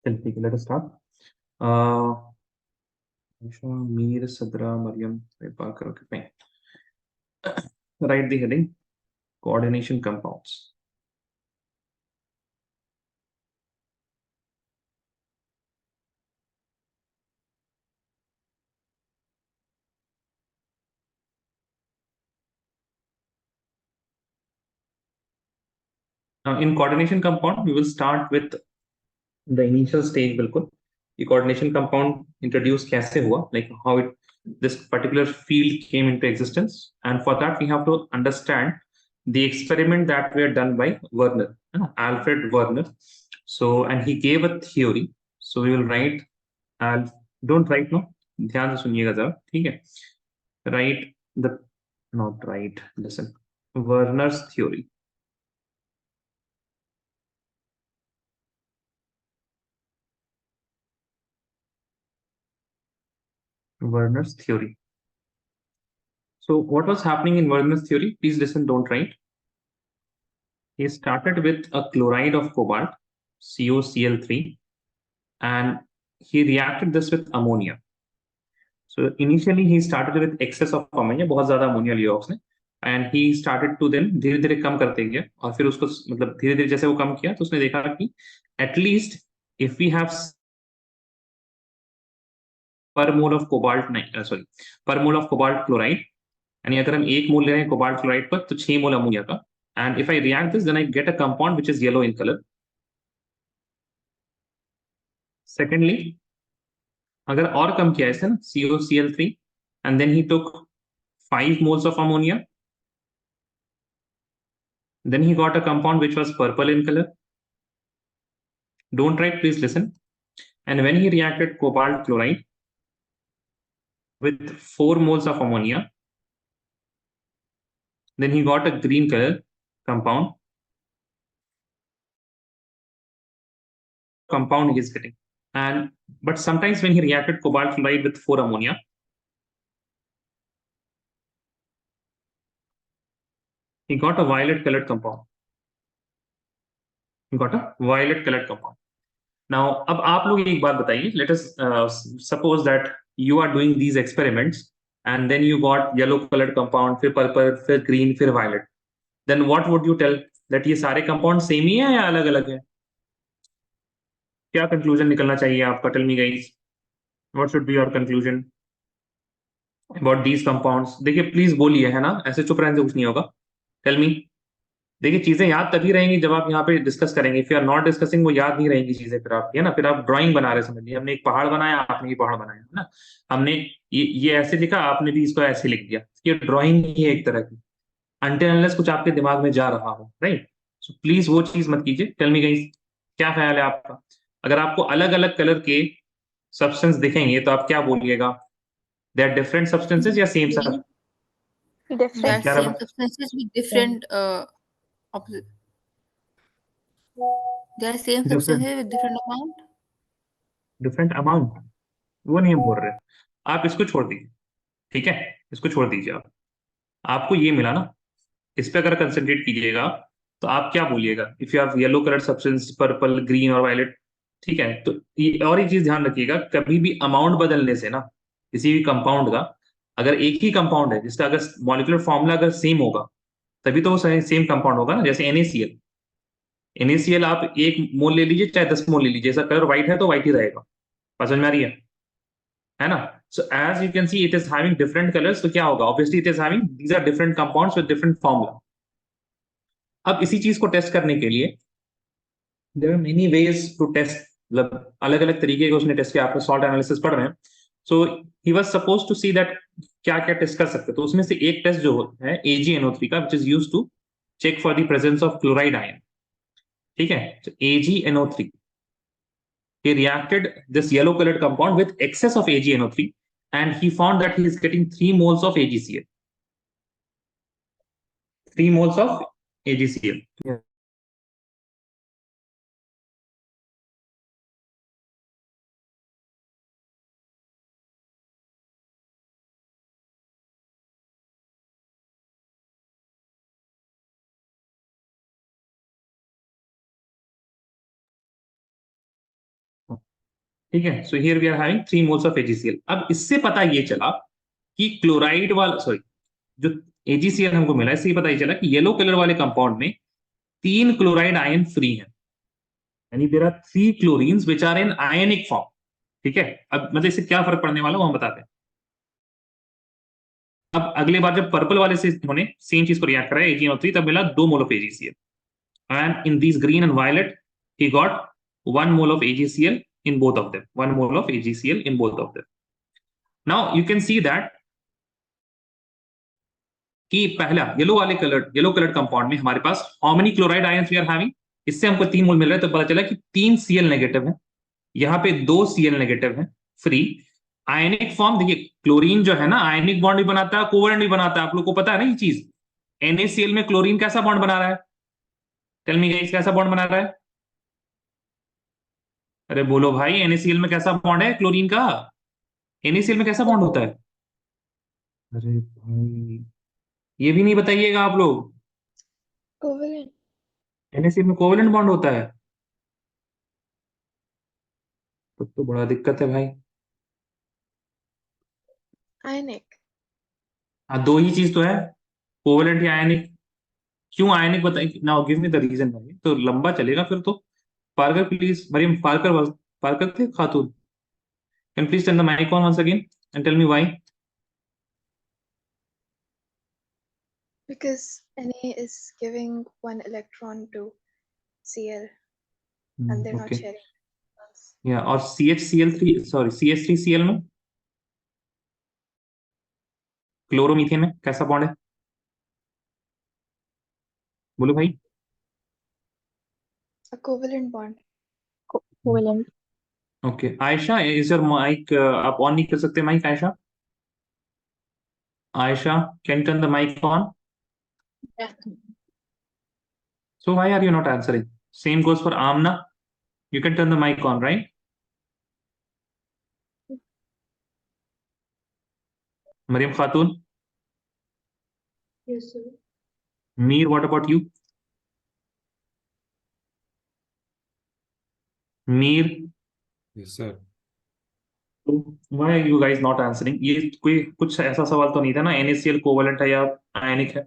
ठीक है, let us start. Uh, Mir, Sadra, Mariam, Parker. Okay, fine. Write the heading: coordination compounds. Now, in coordination compound, we will start with the initial stage. बिल्कुल, ये coordination compound introduced कैसे हुआ? Like how it this particular field came into existence, and for that we have to understand the experiment that were done by Werner, Alfred Werner. So, and he gave a theory. So we will write. Don't write no. ध्यान से सुनिएगा जरा, ठीक है? Write the not write. Listen. Werner's theory. Werner's theory. So what was happening in Werner's theory? Please listen, don't write. He started with a chloride of cobalt, CoCl3, and he reacted this with ammonia. So initially he started with excess of ammonia, बहुत ज्यादा ammonia लिया उसने, and he started to then धीरे धीरे कम करते गया, और फिर उसको मतलब धीरे धीरे जैसे वो कम किया तो उसने देखा कि at least if we have per mole of cobalt नहीं sorry per mole of cobalt chloride, यानी अगर हम 1 मोल ले रहे हैं कोबाल्ट क्लोराइड पर तो 6 मोल अमोनिया का, and if I react this then I get a compound which is yellow in color. Secondly, अगर और कम किया इसने ना CoCl3 and then he took 5 moles of ammonia, then he got a compound which was purple in color. Don't write, please listen. And when he reacted cobalt chloride with 4 moles of ammonia, then he got a green color compound he is getting. And but sometimes when he reacted cobalt chloride with 4 ammonia, he got a violet colored compound. He got a violet colored compound. Now, अब आप लोग एक बात बताइए, let us suppose that you are doing these experiments and then you got yellow colored compound, फिर purple, फिर green, फिर violet. Then what would you tell? That ये सारे compound same ही है या अलग अलग है? क्या conclusion निकलना चाहिए आपका? Tell me guys. What should be your conclusion about these compounds? देखिए प्लीज बोलिए, है ना, ऐसे चुप रहने से कुछ नहीं होगा. Tell me. देखिए चीजें याद तभी रहेंगी जब आप यहाँ पे डिस्कस करेंगे. If you are not discussing वो याद नहीं रहेंगी चीजें फिर आपकी, है ना. फिर आप ड्राइंग बना रहे, समझिए हमने एक पहाड़ बनाया, आपने ये पहाड़ बनाया, है ना. हमने ये ऐसे लिखा, आपने भी इसको ऐसे लिख दिया. ये ड्राइंग ही है एक तरह की, अनटिल अनलेस कुछ आपके दिमाग में जा रहा हो, राइट. सो प्लीज वो चीज मत कीजिए. टेल मी गाइस, क्या ख्याल है आपका? अगर आपको अलग अलग कलर के सब्सटेंस दिखेंगे तो आप क्या बोलिएगा? दे आर डिफरेंट सब्सटेंसेस या सेम सब? They are Different. same substances with different they are same different substances with different amount. Different amount, वो नहीं हम बोल रहे. आप इसको छोड़ दीजिए, ठीक है, इसको छोड़ दीजिए. आप आपको ये मिला ना, इस पे अगर कंसंट्रेट कीजिएगा तो आप क्या बोलिएगा? If you have yellow colour substance, purple, green और वायलेट, ठीक है. तो ये और एक चीज ध्यान रखिएगा, कभी भी अमाउंट बदलने से ना किसी भी कंपाउंड का, अगर एक ही कंपाउंड है जिसका अगर मॉलिक्यूलर फॉर्मूला अगर सेम होगा तभी तो वो सेम कंपाउंड होगा ना. जैसे NaCl, NaCl आप 1 मोल ले लीजिए चाहे 10 मोल ले लीजिए, जैसा कलर व्हाइट है तो व्हाइट ही रहेगा. समझ में आ रही है ना. So as you can see it is having different colours, तो क्या होगा? Obviously it is having, these are different compounds with different formula. अब इसी चीज को टेस्ट करने के लिए there are many ways to test, मतलब अलग अलग तरीके के उसने टेस्ट किया. आपको सॉल्ट एनालिसिस पढ़ रहे हैं, so he was suppose to see that क्या क्या टेस्ट कर सकते. तो उसमें से एक टेस्ट जो है AgNO3 का, which is use to check for the presence of chloride ion, ठीक है. तो AgNO3, he reacted this yellow colored compound with excess of AgNO3 and he found that he is getting 3 moles of AgCl. 3 moles of AgCl. Yeah. ठीक है, so here we are having 3 moles of AgCl। अब इससे पता ये चला कि chloride वाला, sorry, जो AgCl हमको मिला, इससे पता ये चला कि येलो कलर वाले कंपाउंड में 3 क्लोराइड आयन फ्री हैं, यानी there are 3 chlorines which are in ionic form. ठीक है, अब मतलब इससे क्या फर्क पड़ने वाला वो हम बताते हैं। अब अगले बार जब पर्पल वाले से उन्होंने सेम चीज को रिएक्ट करा AgNO3, तब मिला 2 mole of AgCl, and in these green and violet he got 1 mole of AgCl in both of them, 1 mole of AgCl in both of them. Now you can see that कि पहला yellow coloured compound में हमारे पास how many chloride ions we are having, इससे हमको 3 मोल मिल रहा है, तो पता चला कि 3 Cl नेगेटिव है, यहाँ पे 2 Cl नेगेटिव है फ्री। आयनिक फॉर्म देखिए, क्लोरीन जो है ना आयनिक बॉन्ड भी बनाता है, कोवेलेंट भी बनाता है, आप लोग को पता है ना ये चीज। NaCl में क्लोरीन कैसा बॉन्ड बना रहा है, टेल मी गाइस, कैसा बॉन्ड बना रहा है? अरे बोलो भाई, NaCl में कैसा बॉन्ड है क्लोरीन का? NaCl में कैसा बॉन्ड होता है? अरे भाई, ये भी नहीं बताइएगा आप लोग? कोवेलेंट। NaCl में कोवेलेंट बॉन्ड होता है? तो बड़ा दिक्कत है भाई। आयनिक। हाँ, दो ही चीज तो है, कोवेलेंट या आयनिक। क्यों आयनिक बताइए, now give me the reason भाई, तो लंबा चलेगा फिर तो। Parker please, Mariam Parker, Parker थे Khatoon, can please turn the mic on once again and tell me why. Because Na is giving one electron to Cl and they're not okay, sharing electrons. या और CHCl3, sorry CH3Cl में, chloromethane में कैसा bond है? बोलो भाई। A covalent bond. Covalent. Okay, Ayesha is your mic, आप on नहीं कर सकते mic Ayesha? Ayesha, can turn the mic on? So why are you not answering? Same goes for Aamna, you can turn the mic on right? Maryam Khatoon, Yes, sir. Mir, what about you? Mir, Yes, sir. Why are you guys not answering? ये कोई कुछ ऐसा सवाल तो नहीं था ना NaCl covalent है या आयनिक है?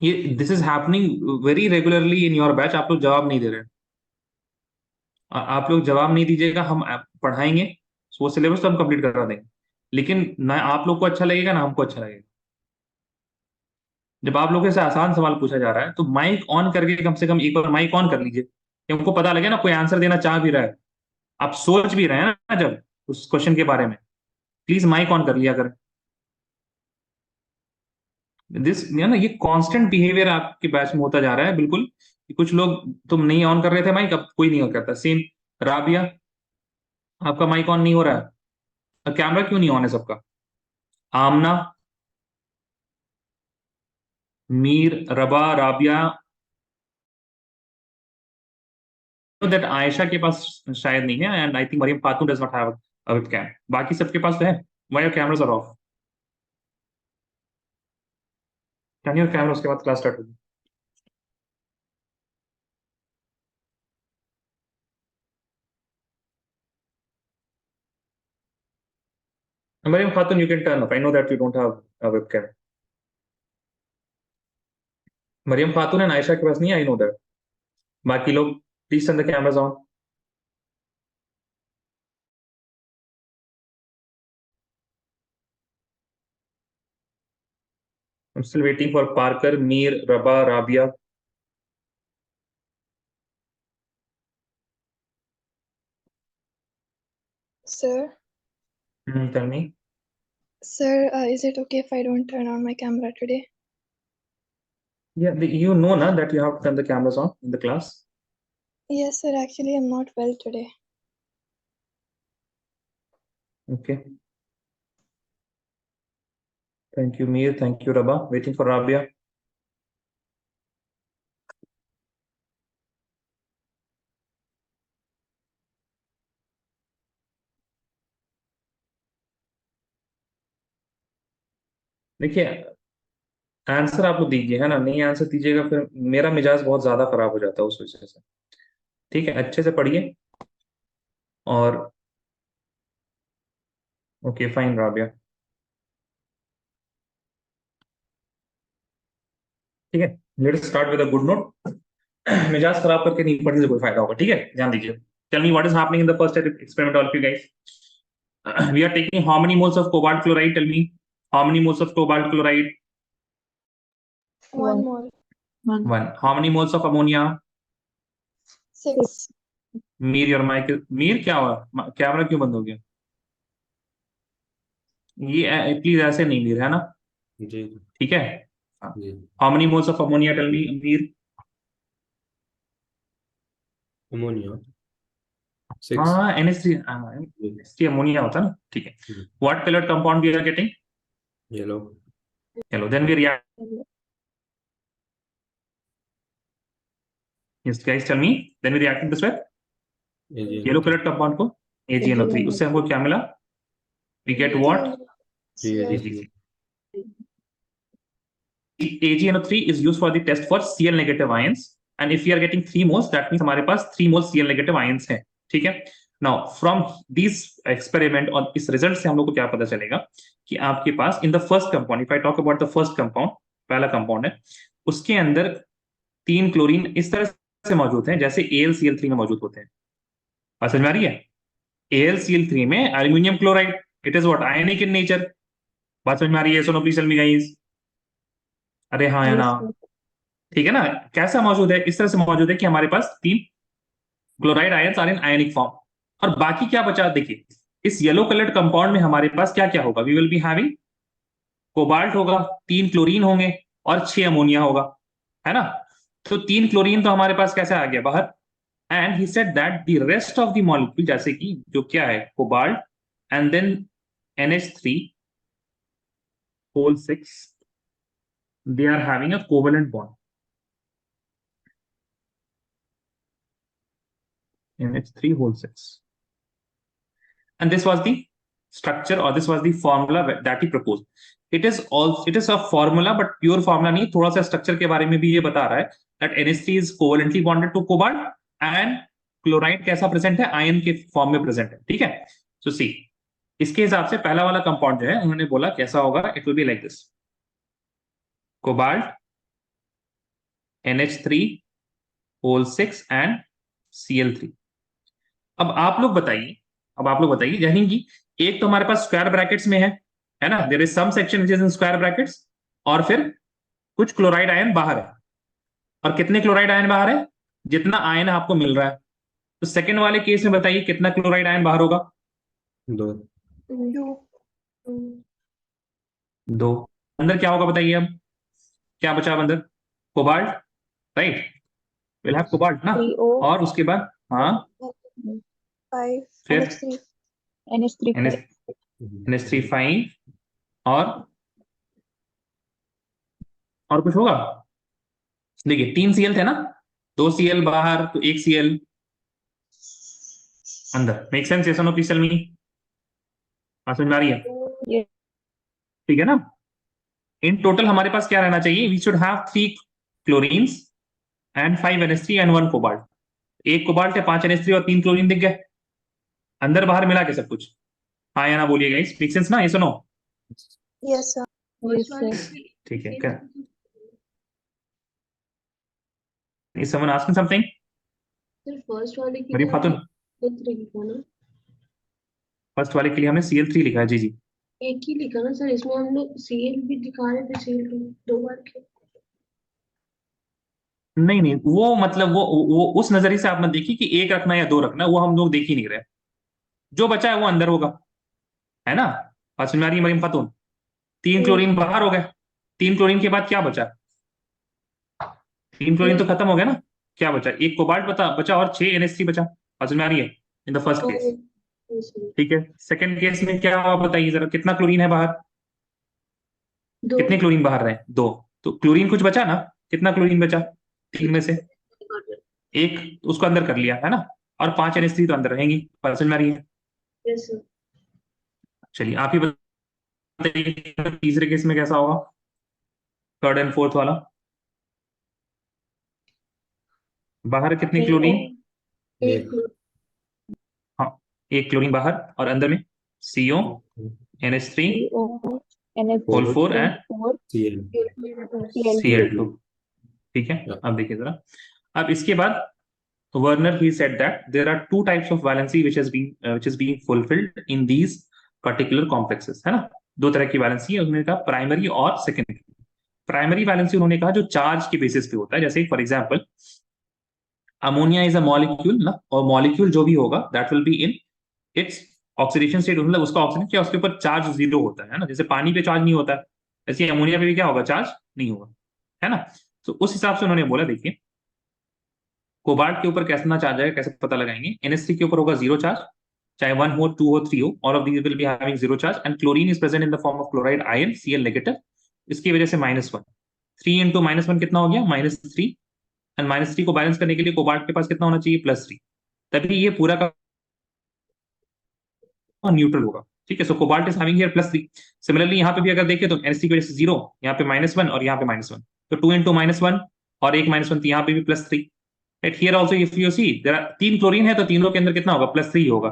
ये this is happening very regularly in your batch, आप लोग जवाब नहीं दे रहे। आप लोग जवाब नहीं दीजिएगा, हम पढ़ाएंगे, वो सिलेबस तो हम कंप्लीट करा देंगे, लेकिन ना आप लोग को अच्छा लगेगा ना हमको अच्छा लगेगा। जब आप लोगों से आसान सवाल पूछा जा रहा है तो माइक ऑन करके कम से कम एक बार माइक ऑन कर लीजिए, कि हमको पता लगे ना कोई आंसर देना चाह भी रहा है, आप सोच भी रहे हैं ना जब उस क्वेश्चन के बारे में, प्लीज माइक ऑन कर लिया करें। दिस ना, ये कांस्टेंट बिहेवियर आपके बैच में होता जा रहा है बिल्कुल, कि कुछ लोग, तुम नहीं ऑन कर रहे थे माइक, अब कोई नहीं ऑन करता। सेम राबिया, आपका माइक ऑन नहीं हो रहा है, कैमरा क्यों नहीं ऑन है सबका? आमना, मीर, रबा, राबिया, दैट आयशा के पास शायद नहीं है, and I think Mariam Khatoon does not have a webcam, बाकी सबके पास तो है। Why your cameras are off? Turn your camera, उसके बाद क्लास स्टार्ट होगी। Mariam Khatoon, you can turn off, I know that you don't have a webcam. Mariam Khatoon and Ayesha के पास नहीं है, आई नो दैट। बाकी लोग please turn the cameras on. I'm still waiting for Parker, Mir, Rabah, Rabia. Sir, Tell me. sir, is it okay if I don't turn on my camera today? Yeah, you know na that you have to turn the cameras on in the class. Yes, sir. Actually, I'm not well today. Okay. Thank you, Mir. Thank you, Rabah. Waiting for Rabia. देखिए, answer आप लोग दीजिए, है ना, नहीं answer दीजिएगा फिर मेरा मिजाज बहुत ज्यादा खराब हो जाता है उस वजह से। ठीक है, अच्छे से पढ़िए, और ओके फाइन राबिया, ठीक है। Let's start with a good note. मिजाज खराब करके नहीं पढ़ने से कोई फायदा होगा, ठीक है, ध्यान दीजिए। Tell me what is happening in the first experiment all of you guys. We are taking how many moles of cobalt chloride? Tell me, how many moles of cobalt chloride? 1 mole. 1. One. How many moles of ammonia? 6. Mir your mic, Mir क्या हुआ, camera क्यों बंद हो गया? ये please ऐसे नहीं मीर, है ना? जी ठीक है। जी। How many moles of ammonia? Tell me Mir. Ammonia 6। हाँ NH3 अमोनिया होता है ना, ठीक है। What coloured compound we are getting? Yellow. Yellow. Then we react, yes guys tell me, then we react this way, yellow coloured compound को AgNO3, उससे हमको क्या मिला? We get what? Cl. AgNO3 is used for the test for Cl negative ions, and if we are getting 3 moles, that means हमारे पास 3 moles Cl negative ions हैं, ठीक है। Now from these experiment और इस रिजल्ट से हम लोग को क्या पता चलेगा कि आपके पास in the first compound, if I talk about the first compound, पहला कंपाउंड है, उसके अंदर 3 क्लोरीन इस तरह से मौजूद हैं जैसे AlCl3 में मौजूद होते हैं। बात समझ में आ रही है? AlCl3 में aluminium chloride, it is what, ionic in nature. बात समझ में आ रही है? सुनो प्लीज टेल मी गाइस। अरे हाँ है ना, ठीक है ना। कैसा मौजूद है? इस तरह से मौजूद है कि हमारे पास 3 chloride ions are in ionic form. और बाकी क्या बचा देखिए, इस येलो कलर्ड कंपाउंड में हमारे पास क्या क्या होगा? We will be having cobalt होगा, 3 क्लोरीन होंगे और 6 अमोनिया होगा, है ना। तो 3 क्लोरीन तो हमारे पास कैसे आ गया बाहर। And he said that the rest of the molecule, जैसे कि जो क्या है cobalt and then NH3 whole 6, they are having a covalent bond. NH3 whole 6. And this was the structure, or this was the formula that he proposed. It is a formula, but pure formula नहीं, थोड़ा सा structure के बारे में भी ये बता रहा है that NH3 is covalently bonded to cobalt and chloride कैसा प्रेजेंट है? आयन के फॉर्म में प्रेजेंट है, ठीक है। सो सी, इसके हिसाब से पहला वाला कंपाउंड जो है उन्होंने बोला कैसा होगा, it will be like this, cobalt NH3 whole 6 and Cl3। अब आप लोग बताइए, यानी कि एक तो हमारे पास स्क्वायर ब्रैकेट्स में है ना, there is some section which is in square brackets, और फिर कुछ क्लोराइड आयन बाहर है। और कितने क्लोराइड आयन बाहर है? जितना आयन आपको मिल रहा है। तो सेकंड वाले केस में बताइए कितना क्लोराइड आयन बाहर होगा? 2। 2। अंदर क्या होगा बताइए? अब क्या बचा अब अंदर? Cobalt, right, will have cobalt ना। 3O. और उसके बाद हाँ 5. फिर NH3. NH3 NH3 5, और कुछ होगा? देखिए 3 Cl थे ना, 2 Cl बाहर तो 1 Cl अंदर। Make sense? यस और नो? Please tell me. समझ में आ रही है? Yes. ठीक है ना। इन टोटल हमारे पास क्या रहना चाहिए? We should have 3 chlorines and 5 NH3 and 1 cobalt. एक कोबाल्ट है, 5 NH3 और 3 क्लोरीन दिख गए अंदर बाहर मिला के सब कुछ। हाँ या ना बोलिएगा, इस मेक सेंस ना? यस और no? Yes, sir. Yes, sir. ठीक है। क्या is someone asking something? Sir first वाले के मरीम लिए खातून, हमने लिखा ना, फर्स्ट वाले के लिए हमने Cl3 लिखा है। जी जी, एक ही लिखा ना सर, इसमें हम लोग सीएल भी दिखा रहे थे, सीएल 2 बार के। नहीं नहीं, वो मतलब वो उस नजरिए से आप मत देखिए कि एक रखना या 2 रखना, वो हम लोग देख ही नहीं रहे। जो बचा है वो अंदर होगा, है ना। बात समझ में आ रही है मरीम खातून? 3 क्लोरीन बाहर हो गए, 3 क्लोरीन के बाद क्या बचा? 3 क्लोरीन तो खत्म हो गया ना। क्या बचा? एक कोबाल्ट बचा और 6 NH3 बचा। बात समझ में आ रही है? इन द फर्स्ट केस, ठीक है। सेकंड केस में क्या हुआ बताइए जरा, कितना क्लोरीन है बाहर? 2 कितने क्लोरीन बाहर रहे? 2। तो क्लोरीन कुछ बचा ना, कितना क्लोरीन बचा 3 में से? एक उसको अंदर कर लिया, है ना। और 5 NH3 तो अंदर रहेंगी। बात समझ में आ रही है? Yes sir. चलिए आप ही बताइए तीसरे केस में कैसा होगा, थर्ड एंड फोर्थ वाला। बाहर कितनी क्लोरीन? एक हाँ एक क्लोरीन बाहर और अंदर में CO NH3 CO whole 4 NH3 and 4 CL. Cl2 Cl2। ठीक है, Yeah. अब देखिए जरा। अब इसके बाद Werner he said that there are two types of valency which is being fulfilled in these particular complexes, है ना। दो तरह की वैलेंसी है, उन्होंने कहा प्राइमरी और सेकेंडरी। प्राइमरी वैलेंसी उन्होंने कहा जो चार्ज के बेसिस पे होता है, जैसे for example ammonia is a molecule ना, और मॉलिक्यूल जो भी होगा that will be in its oxidation state, मतलब उसका ऑक्सीजन क्या उसके ऊपर चार्ज 0 होता है ना, जैसे पानी पे चार्ज नहीं होता है, ऐसे अमोनिया पे भी क्या होगा, चार्ज नहीं होगा, है ना। तो उस हिसाब से उन्होंने बोला देखिए कोबाल्ट के ऊपर कितना चार्ज है कैसे पता लगाएंगे, NH3 के ऊपर होगा 0 चार्ज, चाहे 1 हो 2 हो 3 हो, all of these will be having 0 charge and chlorine is present in the form of chloride ion Cl negative, इसकी वजह से -1, 3 इंटू -1 कितना हो गया, -3, एंड -3 को बैलेंस करने के लिए कोबाल्ट के पास कितना होना चाहिए, +3, तभी ये पूरा का न्यूट्रल होगा। ठीक है, so cobalt is having here +3। Similarly यहाँ पे भी अगर देखें तो NH3 की वजह से 0, यहाँ पे -1 और यहाँ पे -1, तो 2 इंटू -1 और एक -1, तो यहाँ पे भी +3। Right here also if you see there are 3 chlorine है तो तीनों के अंदर कितना होगा, +3 होगा।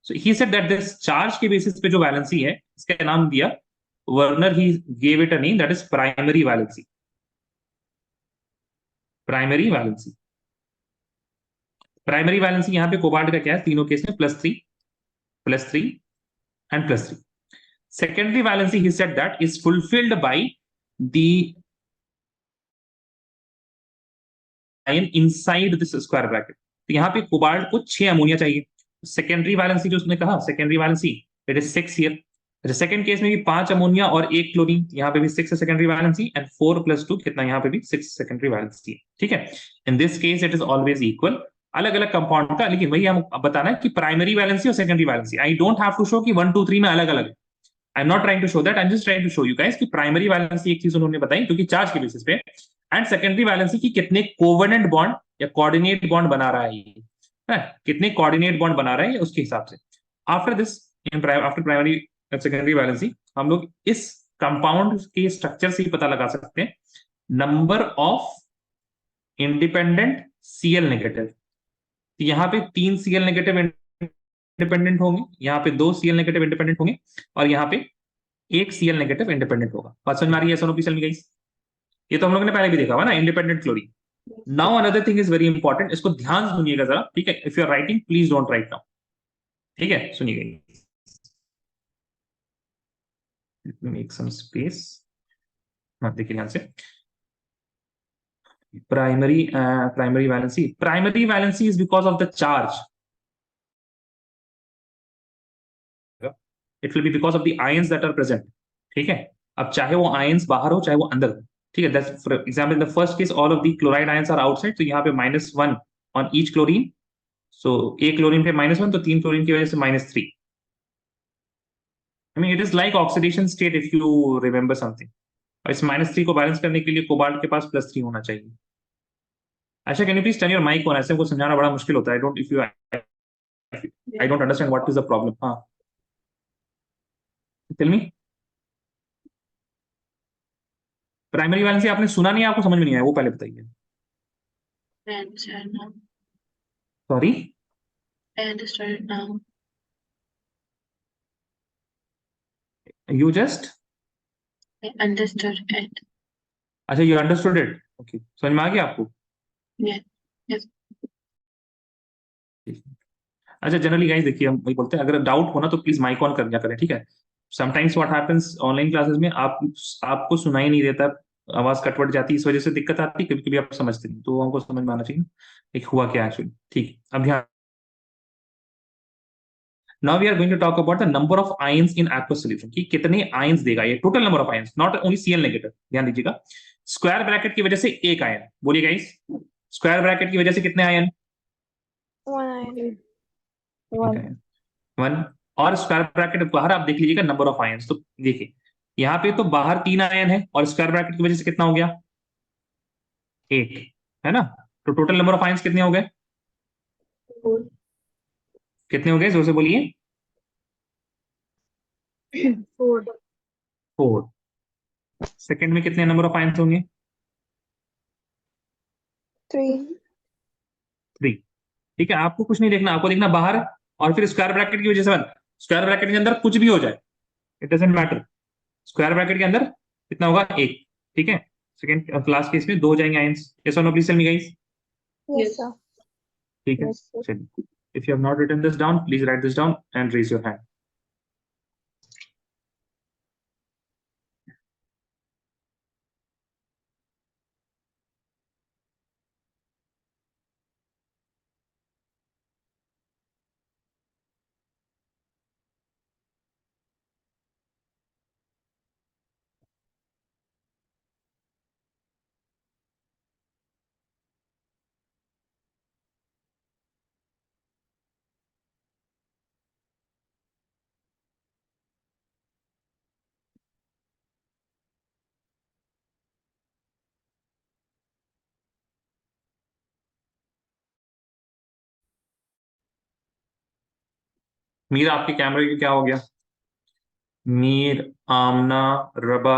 So he said that this charge के बेसिस पे जो वैलेंसी है इसका नाम दिया, Werner he gave it a name that is primary valency. Primary valency, primary valency यहाँ पे कोबाल्ट का क्या है, तीनों केस में +3 and +3। Secondary valency he said that is fulfilled by the ion inside this square bracket. तो यहाँ पे कोबाल्ट को 6 अमोनिया चाहिए, सेकेंडरी वैलेंसी जो उसने कहा secondary valency it is 6 here. अच्छा, सेकंड केस में भी 5 अमोनिया और 1 क्लोरीन, यहाँ पे भी 6 है सेकेंडरी वैलेंसी, एंड 4 + 2 कितना, यहाँ पे भी 6 सेकेंडरी वैलेंसी है। ठीक है, इन this case it is always equal, अलग अलग कंपाउंड का, लेकिन वही हम बताना है कि प्राइमरी वैलेंसी और secondary valency, I don't have to show कि 1 2 3 में अलग अलग है, I am not trying to show that, I am just trying to show you guys कि प्राइमरी वैलेंसी एक चीज उन्होंने बताई क्योंकि चार्ज के बेसिस पे, एंड सेकेंडरी वैलेंसी की कितने कोवेलेंट बॉन्ड या कोऑर्डिनेट बॉन्ड बना रहा है, कितने कोऑर्डिनेट बॉन्ड बना रहा है उसके हिसाब से। After this after primary and secondary valency हम लोग इस कंपाउंड के स्ट्रक्चर से ही पता लगा सकते हैं number of independent Cl negative. यहाँ पे 3 Cl नेगेटिव इंडिपेंडेंट होंगे, यहाँ पे 2 Cl नेगेटिव इंडिपेंडेंट होंगे, और यहाँ पे 1 Cl नेगेटिव इंडिपेंडेंट होगा। बात समझ में आ रही है सोनोपी सेल में गाइस? ये तो हम लोगों ने पहले भी देखा हुआ ना, independent chlorine. Now another thing is very important, इसको ध्यान से सुनिएगा जरा, ठीक है। If you are writing please don't write now, ठीक है, सुनिएगा, मेक सम स्पेस। हाँ देखिए ध्यान से, primary valency is because of the charge, it will be because of the ions that are present. ठीक है, अब चाहे वो आयंस बाहर हो चाहे वो अंदर हो, ठीक है। That's for example in the first case all of the chloride ions are outside, तो यहाँ पे -1 ऑन ईच क्लोरीन, सो एक क्लोरीन पे -1, तो 3 क्लोरीन की वजह से -3। I mean it is like oxidation state if you remember something, और इस -3 को बैलेंस करने के लिए कोबाल्ट के पास +3 होना चाहिए। अच्छा, can you please turn your mic on, ऐसे को समझाना बड़ा मुश्किल होता है, I don't understand what is the problem. हाँ टेल मी, प्राइमरी वैलेंसी आपने सुना नहीं, आपको समझ में नहीं आया, वो पहले बताइए। I understand now. Sorry, I understand it now. You just, I understood it. अच्छा यू अंडरस्टूड इट, ओके, समझ में आ गया आपको? Yeah. Yes. अच्छा, जनरली गाइस देखिए हम वही बोलते हैं, अगर डाउट हो ना तो प्लीज माइक ऑन कर दिया करें, ठीक है। Sometimes what happens online classes में आपको सुनाई नहीं देता, आवाज कटवट जाती है, इस वजह से दिक्कत आती है, कभी कभी आप समझते नहीं, तो हमको समझ में आना चाहिए एक हुआ क्या एक्चुअली। ठीक, अब ध्यान, now we are going to talk about the number of ions in aqueous solution, कि कितने आयंस देगा ये, total number of ions, not only Cl negative. ध्यान दीजिएगा, स्क्वायर ब्रैकेट की वजह से एक आयन, बोलिए गाइस, स्क्वायर ब्रैकेट की वजह से कितने आयन? 1 ion. 1 1, और स्क्वायर ब्रैकेट बाहर आप देख लीजिएगा नंबर ऑफ आयंस, तो देखिए यहाँ पे तो बाहर 3 आयन है और स्क्वायर ब्रैकेट की वजह से कितना हो गया, 8, है ना। तो टोटल नंबर ऑफ आयंस कितने हो गए, 4. कितने हो गए, जोर से बोलिए। 4. 4। सेकंड में कितने नंबर ऑफ आयंस होंगे, 3. 3। ठीक है, आपको कुछ नहीं देखना, आपको देखना बाहर और फिर स्क्वायर ब्रैकेट की वजह से 1, स्क्वायर ब्रैकेट के अंदर कुछ भी हो जाए, it doesn't matter, square bracket के अंदर कितना होगा, 1। ठीक है, सेकंड क्लास के इसमें 2 हो जाएंगे आयंस। यस और no please tell me guys. Yes, Yes. sir. ठीक है, Yes, sir. चलिए, if you have not written this down please write this down and raise your hand. Mir आपके कैमरे की क्या हो गया? मीर, आमना, रबा,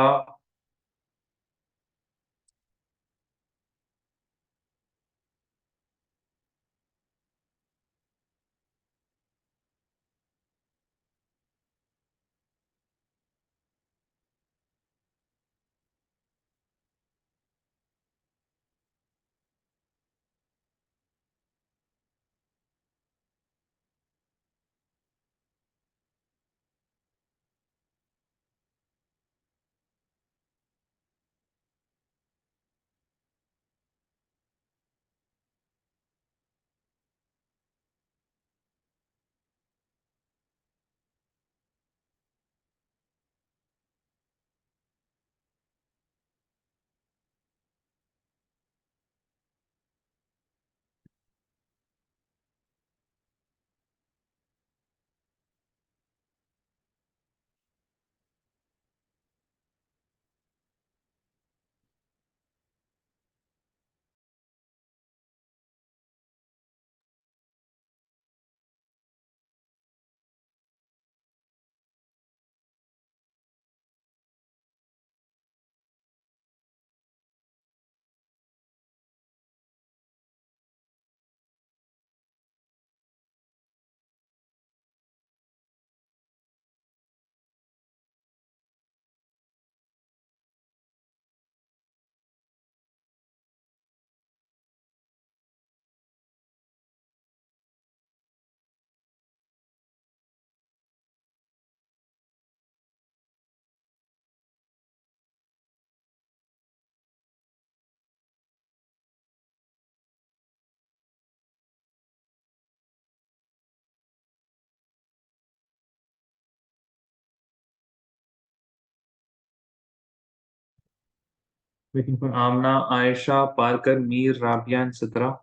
waiting for Amna, Aisha, Parker, Mir, Rabia, and Sitra.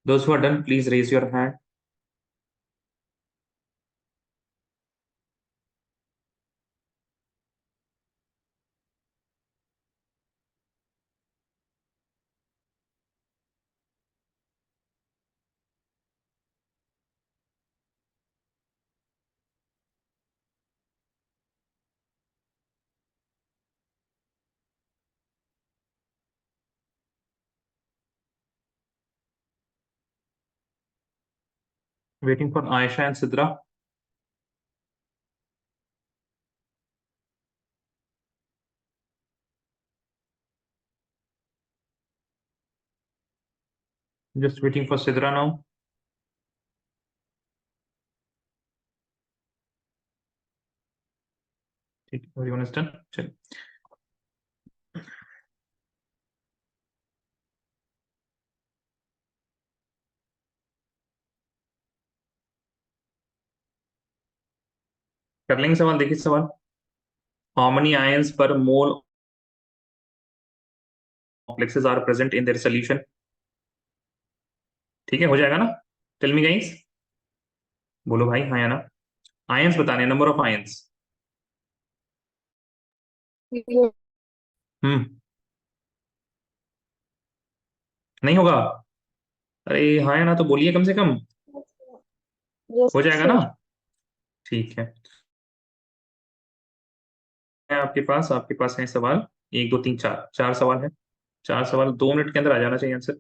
Those who are done, please raise your hand. Waiting for Aisha and Sidra. Just waiting for Sidra now. ठीक है, everyone is done. चलिए, कर लेंगे सवाल। देखिए सवाल, how many ions per mole complexes are present in their solution? ठीक है, हो जाएगा ना? टेल मी गाइस, बोलो भाई, हाँ या ना? आयंस बताने, नंबर ऑफ आयंस। Yes, नहीं होगा? अरे हाँ या ना तो बोलिए कम से कम, yes, हो जाएगा sir. ना? ठीक है, आपके पास है सवाल 1 2 3 4, 4 सवाल है। 4 सवाल 2 मिनट के अंदर आ जाना चाहिए आंसर।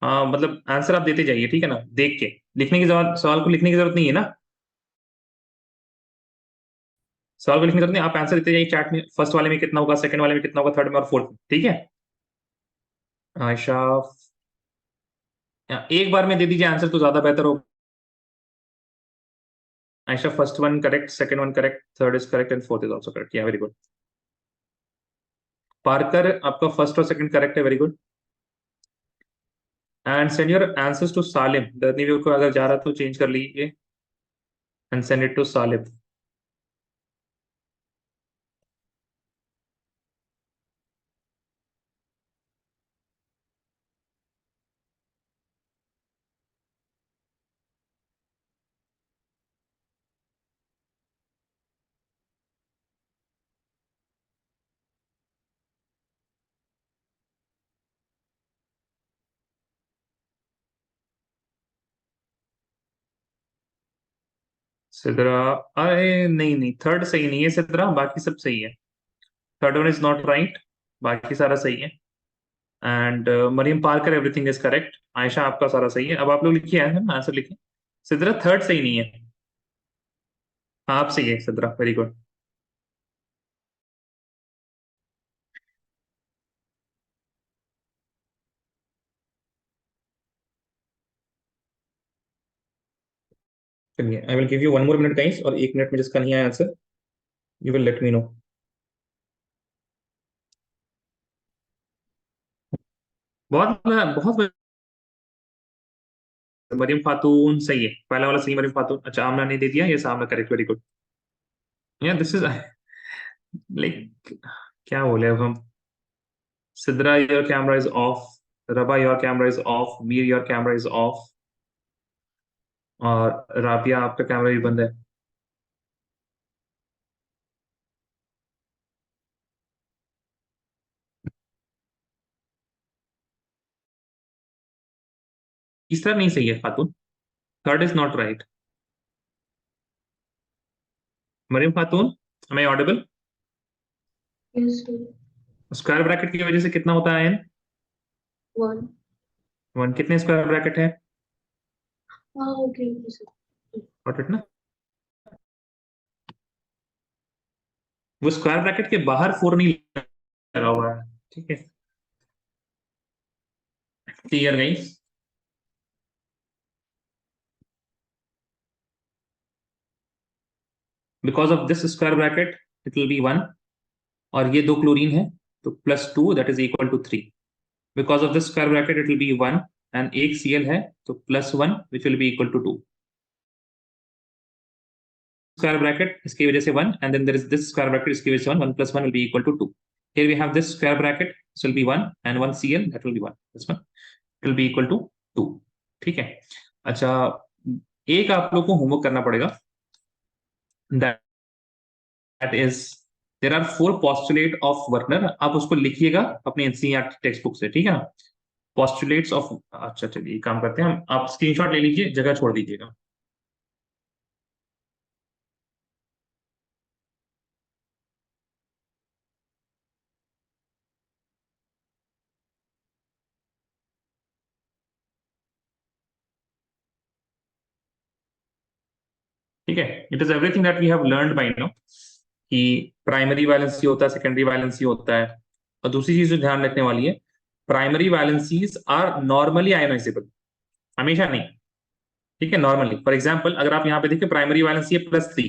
मतलब आंसर आप देते जाइए, ठीक है ना, देख के। लिखने की जरूरत, सवाल को लिखने की जरूरत नहीं है ना, सवाल को लिखने की जरूरत नहीं, आप आंसर देते जाइए चैट में, फर्स्ट वाले में कितना होगा, सेकंड वाले में कितना होगा, थर्ड में और फोर्थ में, ठीक है। आयशा, एक बार में दे दीजिए आंसर तो ज्यादा बेहतर होगा। Ayesha, first one correct, second one correct, third is correct and fourth is also correct, yeah very good. Parker, आपका फर्स्ट और सेकंड करेक्ट है, very good. And send your answers to Salim, दर्दनीवीर को अगर जा रहा तो चेंज कर लीजिए and send it to Salim. Sidra, अरे नहीं नहीं, थर्ड सही नहीं है सिद्रा, बाकी सब सही है। Third one is not right, बाकी सारा सही है। And Mariam Parker, everything is correct. Ayesha, आपका सारा सही है। अब आप लोग लिखिए आंसर लिखिए। सिद्रा, थर्ड सही नहीं है। हाँ, आप सही है सिद्रा, वेरी गुड। चलिए, I will give you 1 more minute guys, और 1 मिनट में जिसका नहीं आया answer, you will let me know. बहुत बहुत, मरियम खातून सही है, पहला वाला सही, मरियम खातून। अच्छा, आमना ने दे दिया, ये सामना correct, very good. Yeah this is like, क्या बोले अब हम। Sidra, your camera is off. Raba, your camera is off. Mir, your camera is off. और राबिया, आपका कैमरा भी बंद है। तीसरा नहीं सही है Khatoon, third is not right. Maryam Khatoon, am I audible? Yes, sir. Square bracket की वजह से कितना होता है एन? 1. वन। कितने स्क्वायर ब्रैकेट है? Okay, okay, sir. Got it ना? वो स्क्वायर ब्रैकेट के बाहर 4 नहीं लगा हुआ है, ठीक है। Clear guys? Because of this square bracket it will be 1, और ये 2 क्लोरीन है, तो +2 that is equal to 3। Because of this square bracket it will be 1, and एक Cl है, तो +1 which will be equal to 2। Square bracket इसकी वजह से 1, and then there is this square bracket, इसकी वजह से 1 + 1 will be equal to 2। Here we have this square bracket, this will be 1, and 1 Cl, that will be 1. This one will be equal to 2, ठीक है। अच्छा, एक आप लोग को होमवर्क करना पड़ेगा, that is there are 4 postulate of Werner, आप उसको लिखिएगा अपने एनसीईआरटी टेक्स्ट बुक से, ठीक है ना। पोस्टुलेट्स ऑफ, अच्छा चलिए काम करते हैं हम, आप स्क्रीनशॉट ले लीजिए, जगह छोड़ दीजिएगा। ठीक है, it is everything that we have learned by now, कि प्राइमरी वैलेंसी होता है, सेकेंडरी वैलेंसी होता है। और दूसरी चीज जो ध्यान रखने वाली है, primary valencies are normally ionisable, हमेशा नहीं, ठीक है, नॉर्मली। फॉर एग्जाम्पल, अगर आप यहाँ पे देखिए, प्राइमरी वैलेंसी है +3,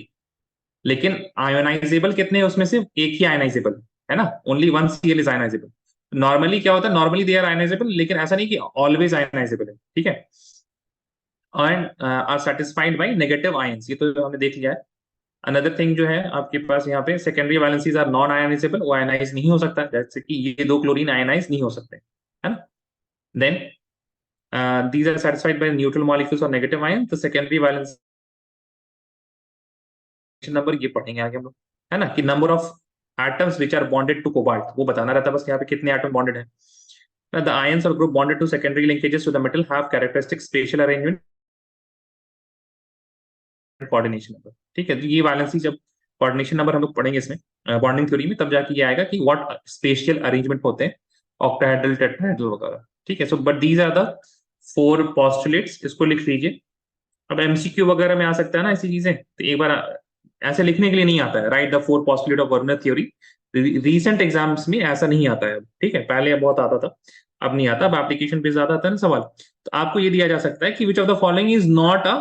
लेकिन आयोनाइजेबल कितने हैं उसमें से? एक ही आयोनाइजेबल है ना, only 1 Cl is ionisable. Normally क्या होता है, नॉर्मली दे आर आयोनाइजेबल, लेकिन ऐसा नहीं कि ऑलवेज आयोनाइजेबल है, ठीक है। And are satisfied by negative ions, ये तो हमने देख लिया है। अनदर थिंग जो है आपके पास यहाँ पे, secondary valencies are non ionisable, वो आयोनाइज नहीं हो सकता, जैसे कि ये 2 क्लोरीन आयोनाइज नहीं हो सकते, है ना। Then these are satisfied by neutral molecules or negative ion, तो secondary valence नंबर ये पढ़ेंगे आगे हम लोग, है ना, कि number of atoms which are bonded to cobalt, वो बताना रहता है बस, यहाँ पे कितने एटम बॉन्डेड है। The ions or group bonded to secondary linkages to the metal have characteristic spatial arrangement and coordination number, ठीक है। तो ये वैलेंसी जब कोऑर्डिनेशन नंबर हम लोग पढ़ेंगे इसमें बॉन्डिंग थ्योरी में, तब जाके ये आएगा कि व्हाट स्पेशियल अरेंजमेंट होते हैं ऑक्टाहेड्रल, टेट्राहेड्रल वगैरह, ठीक है। So but these are the 4 postulates, इसको लिख लीजिए। अब एमसीक्यू वगैरह में आ सकता है ना ऐसी चीजें, तो एक बार ऐसे लिखने के लिए नहीं आता है, right the 4 postulate of Werner theory. Recent exams में ऐसा नहीं आता है, ठीक है, पहले बहुत आता था, अब नहीं आता, अब एप्लीकेशन पे ज्यादा आता है ना सवाल। तो आपको ये दिया जा सकता है कि which of the following is not a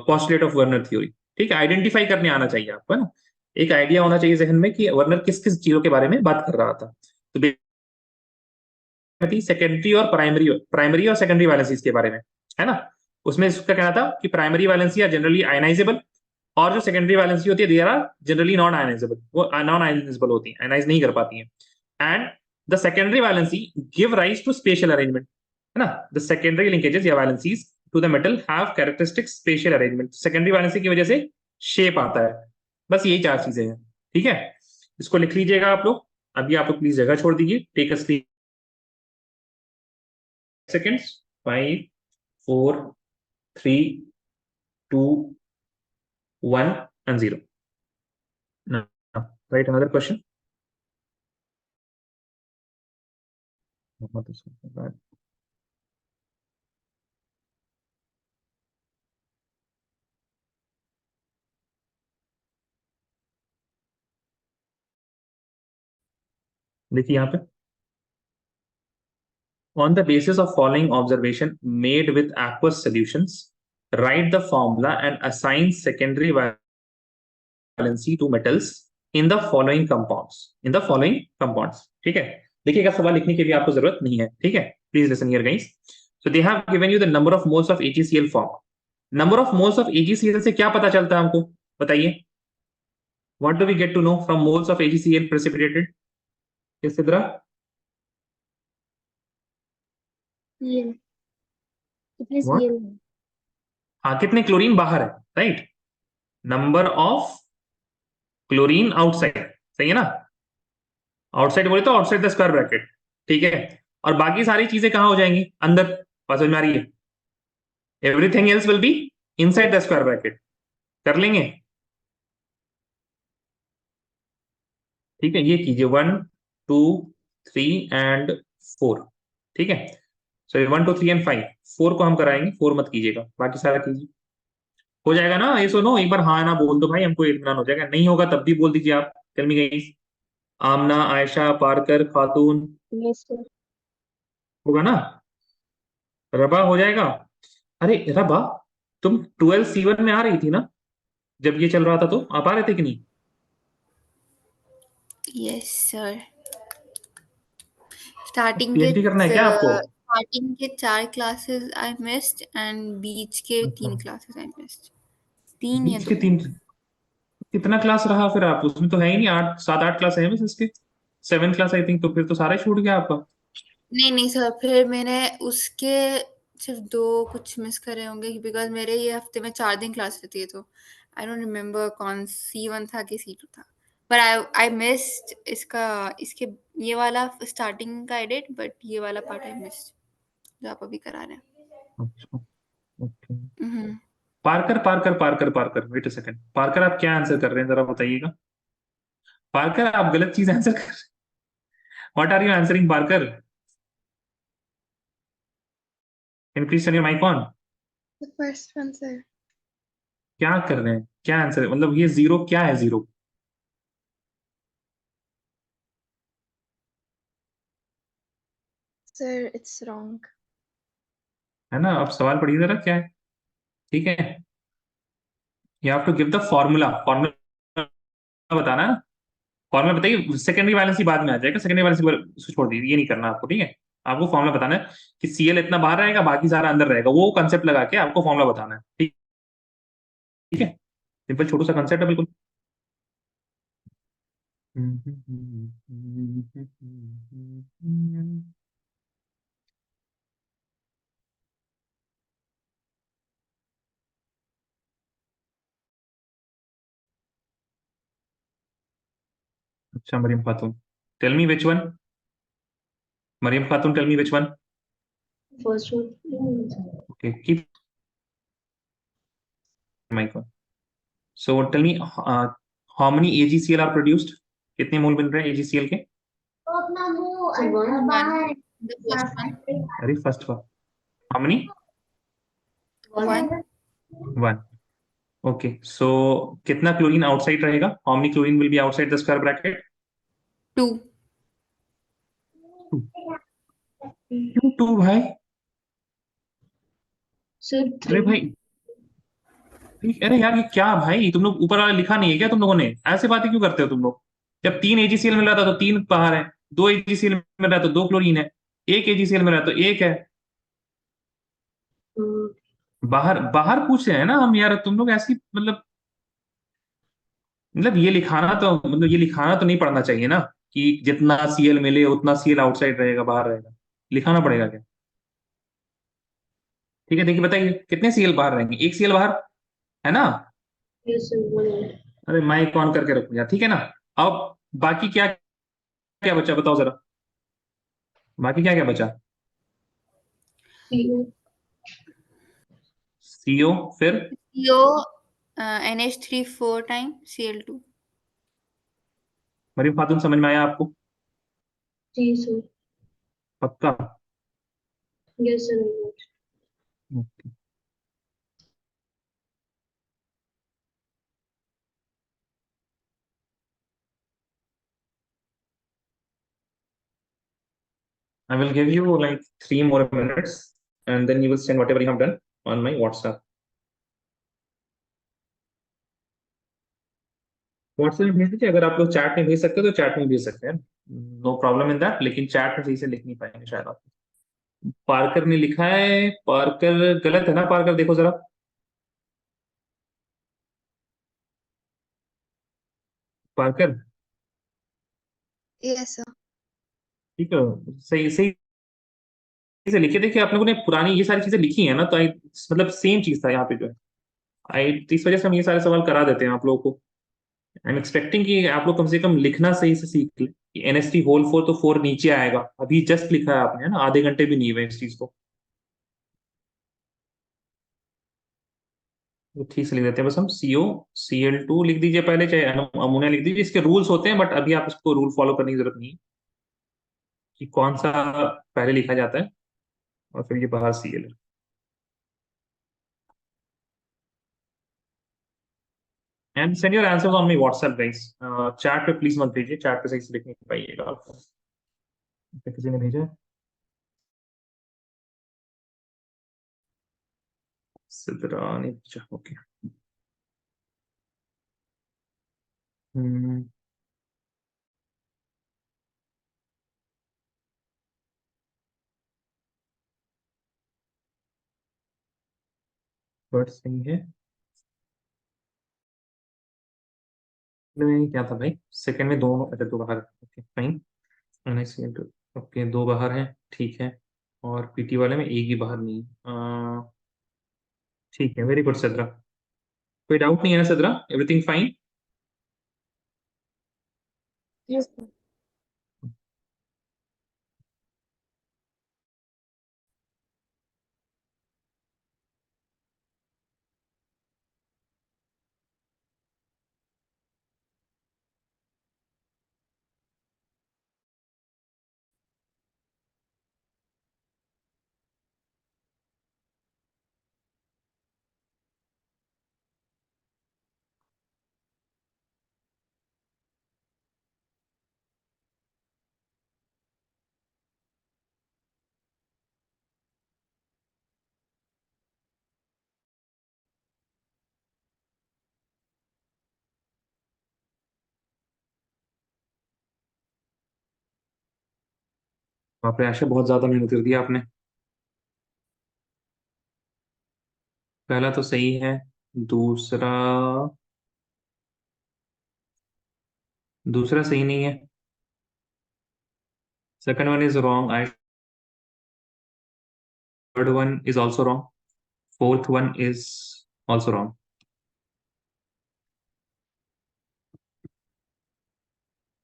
postulate of Werner theory, ठीक है, आइडेंटिफाई करने आना चाहिए आपको, है ना, एक आइडिया होना चाहिए जहन में कि वर्नर किस किस चीजों के बारे में बात कर रहा था। तो सेकेंडरी और प्राइमरी और सेकेंडरी वैलेंसीज के बारे में, है ना, उसमें इसका कहना था कि primary valency are generally ionisable, और जो सेकेंडरी वैलेंसी होती है they are generally non ionisable, वो नॉन आयनाइजेबल होती है, आयनाइज नहीं कर पाती हैं। And the secondary valency give rise to special arrangement, है ना, द सेकेंडरी लिंकेजेस या valencies to the metal have characteristic special arrangement, secondary valency की वजह से शेप आता है। बस यही 4 चीजें हैं, ठीक है, इसको लिख लीजिएगा आप लोग। अभी आप लोग प्लीज जगह छोड़ दीजिए, take a seconds. 5, 4, 3, 2, 1 and 0. Now, write another question. देखिए यहाँ पे, on the basis of following observation made with aqueous solutions, write the formula and assign secondary valency to metals in the following compounds. In the following compounds, ठीक है, देखिएगा सवाल लिखने की भी आपको जरूरत नहीं है, ठीक है, please listen here guys. So they have given you the number of moles of AgCl form. Number of moles of AgCl से क्या पता चलता है हमको, बताइए। What do we get to know from moles of AgCl precipitated? किस तरह? CL कितने What? CL हैं? हाँ, कितने क्लोरीन बाहर है, right, number of chlorine outside, सही है ना, आउटसाइड बोले तो आउटसाइड द स्क्वायर ब्रैकेट, ठीक है, और बाकी सारी चीजें कहां हो जाएंगी, अंदर, बात समझ में आ रही है, everything else will be inside the square bracket, कर लेंगे, ठीक है, ये कीजिए 1, 2, 3 एंड 4, ठीक है, सॉरी 1, 2, 3 एंड 5, 4 को हम कराएंगे, 4 मत कीजिएगा, बाकी सारा कीजिए, हो जाएगा ना, ये सुनो एक बार हाँ ना बोल दो भाई, हमको इत्मीनान हो जाएगा, नहीं होगा तब भी बोल दीजिए आप, टेल मी गाइस। आमना, आयशा, पारकर, खातून, Yes, sir. होगा ना, रबा हो जाएगा। अरे रबा, तुम 12C1 में आ रही थी ना जब ये चल रहा था, तो आप आ रहे थे कि नहीं? यस सर, स्टार्टिंग पीएचडी करना है क्या आपको? के 4 क्लासेस आई मिस्ड एंड बीच के 3 क्लासेस आई मिस्ड, 3 या बीच के 2। 3, कितना क्लास रहा फिर आप उसमें, तो है ही नहीं, 8, 7, 8 क्लास है बस इसके, 7 क्लास आई थिंक, तो फिर तो सारा ही छूट गया आपका। नहीं सर, फिर मैंने उसके सिर्फ 2 कुछ मिस करे होंगे, बिकॉज मेरे ये हफ्ते में 4 दिन क्लास रहती है, तो आई डोंट रिमेम्बर कौन C1 था कि C2 था, पर आई मिस्ड इसके ये वाला स्टार्टिंग का एडिट, बट ये वाला पार्ट आई मिस्ड जो आप अभी करा रहे हैं। अच्छा, okay, Parker Parker Parker Parker, wait a second, Parker आप क्या आंसर कर रहे हैं जरा बताइएगा, पारकर आप गलत चीज आंसर कर रहे हैं, what are you answering Parker, can please turn your mic on, The first one, sir. क्या कर रहे हैं, क्या आंसर, मतलब ये 0 क्या है, 0? Sir, it's wrong. है ना, अब सवाल पढ़िए जरा क्या है, ठीक है, you have to give the formula, formula बताना है, फॉर्मूला बताइए, सेकेंडरी वैलेंसी बाद में आ जाएगा, सेकेंडरी वैलेंसी छोड़ दीजिए, ये नहीं करना आपको, ठीक है, आपको फॉर्मूला बताना है कि Cl इतना बाहर रहेगा, बाकी सारा अंदर रहेगा, वो कंसेप्ट लगा के आपको फॉर्मूला बताना है, ठीक ठीक है, सिंपल छोटू सा कंसेप्ट है बिल्कुल। अच्छा Maryam Khatoon, tell me which one, Maryam Khatoon tell me which one, first one. Okay keep mic on, so tell me how many AgCl are produced, कितने मोल बन रहे हैं AgCl के? So 1 The first one. अरे first one, how many? One. 1. Okay, so कितना chlorine outside रहेगा? How many chlorine will be outside the square bracket? 2. क्यों 2 भाई? सर अरे 3. भाई, अरे यार ये क्या भाई, तुम लोग ऊपर वाला लिखा नहीं है क्या तुम लोगों ने? ऐसे बातें क्यों करते हो तुम लोग? जब 3 AgCl मिल रहा था तो 3 बाहर है, 2 AgCl मिल रहा है तो 2 क्लोरीन है, 1 AgCl मिल रहा है तो 1 है बाहर। बाहर पूछ रहे हैं ना हम यार, तुम लोग ऐसी मतलब ये लिखाना तो नहीं पड़ना चाहिए ना, कि जितना Cl मिले उतना Cl आउटसाइड रहेगा, बाहर रहेगा। लिखाना पड़ेगा क्या? ठीक है, देखिए बताइए कितने Cl बाहर रहेंगे? 1 Cl बाहर है ना? Yes sir 1. अरे माइक ऑन करके रखो यार, ठीक है ना? अब बाकी क्या क्या बचा बताओ जरा, बाकी क्या क्या बचा? CO. CO, फिर CO, NH3 4 times Cl2. Maryam खातून, समझ में आया आपको? जी सर. पक्का? Yes sir. I will give you like 3 more minutes and then you will send whatever you have done on my WhatsApp. WhatsApp में भेज दीजिए, अगर आप लोग चैट में भेज सकते हो तो चैट में भेज सकते हैं, नो प्रॉब्लम इन दैट, लेकिन चैट में सही से लिख नहीं पाएंगे शायद आप। पार्कर ने लिखा है, पार्कर गलत है ना? पार्कर देखो जरा, पार्कर Yes, sir. ठीक है, सही सही से लिखे। देखिए आप लोगों ने पुरानी ये सारी चीजें लिखी है ना, तो आई मतलब सेम चीज था यहाँ पे जो है। आई इस वजह से हम ये सारे सवाल करा देते हैं आप लोगों को। आई एम एक्सपेक्टिंग कि आप लोग कम से कम लिखना सही से सीख लें। NH3 होल 4 तो 4 नीचे आएगा, अभी जस्ट लिखा है आपने, है ना? आधे घंटे भी नहीं हुए इस चीज को, तो ठीक से लिख देते हैं बस हम। CO Cl2 लिख दीजिए पहले, चाहे अमोनिया लिख दीजिए। इसके रूल्स होते हैं बट अभी आप इसको रूल फॉलो करने की जरूरत नहीं है कि कौन सा पहले लिखा जाता है और फिर ये बाहर Cl है। And send your answers on my WhatsApp guys. Chat पे प्लीज मत भेजिए, चैट पे सही से लिख नहीं पाइएगा आप। किसी ने भेजा है? सिद्रा ने भेजा, ओके। हम्म, वर्ड सही है। में क्या था भाई, सेकंड में दोनों, अच्छा 2 बाहर, ओके फाइन। ओके 2 बाहर हैं, ठीक है। और PT वाले में एक ही बाहर नहीं है। ठीक है, वेरी गुड सदरा। कोई डाउट नहीं है ना सदरा? Everything fine? Yes, sir. बाप रे आशा, बहुत ज्यादा मेहनत कर दिया आपने। पहला तो सही है, दूसरा दूसरा सही नहीं है। Second one is wrong, I third one is also wrong, fourth one is also wrong.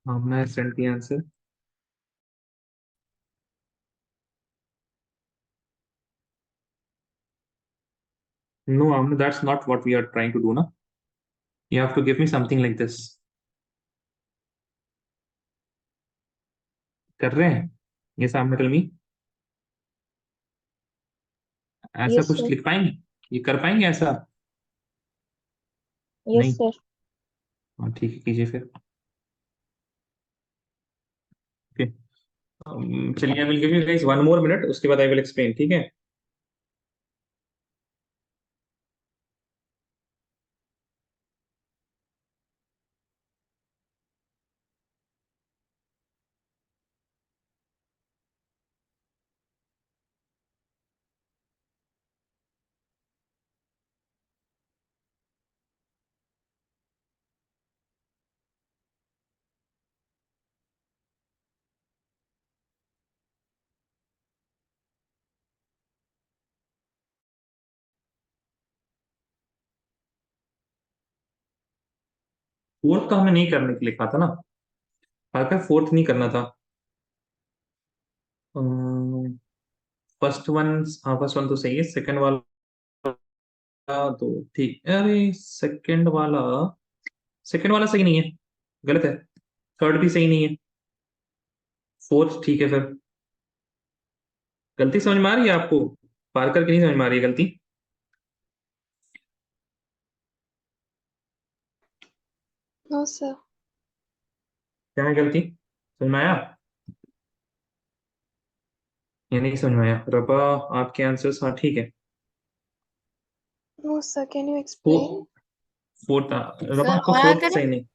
हाँ, मैं send the answer. No Amna, that's not what we are trying to do ना। You have to give me something like this। कर रहे हैं ये सामने, tell me. ऐसा Yes, कुछ sir. लिख पाएंगे? ये कर पाएंगे ऐसा? Yes, नहीं? sir. हाँ ठीक है, कीजिए फिर। ओके, चलिए, I will give you guys 1 more minute, उसके बाद आई विल एक्सप्लेन, ठीक है? फोर्थ का हमें नहीं करने के लिए कहा था ना, फोर्थ नहीं करना था। फर्स्ट वन, हाँ फर्स्ट वन तो सही है, सेकंड वाला तो ठीक, अरे सेकंड वाला सही नहीं है, गलत है। थर्ड भी सही नहीं है, फोर्थ ठीक है फिर। गलती समझ में आ रही है आपको? पार्कर की नहीं समझ में आ रही है गलती? No, sir. क्या है गलती, समझ में आया या नहीं समझ में आया? रबा, आपके आंसर्स हाँ ठीक है। No, sir. Can you explain? Fourth, rava sir आपका और फोर्थ करें? सही नहीं,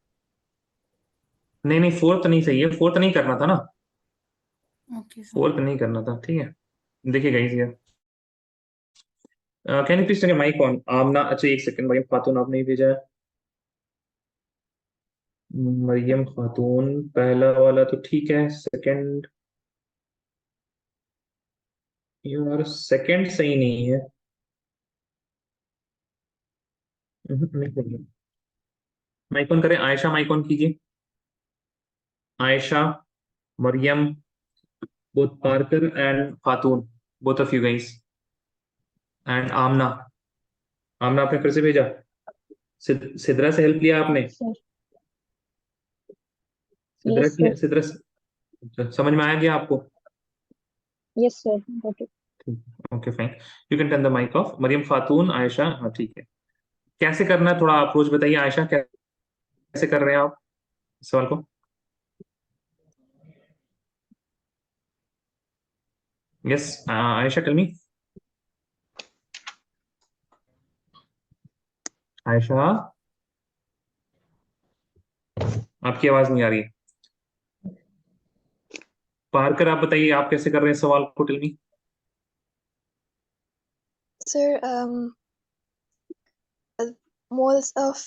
नहीं नहीं फोर्थ नहीं सही है, फोर्थ नहीं करना था ना, ओके सर। फोर्थ नहीं करना था, ठीक है? देखिए गाइस ये, can you please take mic on? Amna, अच्छा एक सेकंड, मरियम खातून आपने ही भेजा है। मरियम खातून, पहला वाला तो ठीक है, सेकंड, यार सेकंड सही नहीं है। नहीं सही है। माइक ऑन करें, आयशा माइक ऑन कीजिए। Ayesha, Maryam, both Parker and Khatoon, both of you guys, and आमना। आमना आपने फिर से भेजा, सिद्रा से हेल्प लिया आपने? Sir. सिद्रा Yes, की sir. सिद्रा समझ में आया क्या आपको? Yes, sir. Got it. Okay fine, you can turn the mic off. Mariam Khatoon, Ayesha, हाँ ठीक है। कैसे करना है, थोड़ा अप्रोच बताइए। आयशा, कैसे कर रहे हैं आप इस सवाल को? Yes, Ayesha tell me. Ayesha, आपकी आवाज नहीं आ रही है। पारकर, आप बताइए आप कैसे कर रहे हैं सवाल को, tell me. Sir, moles of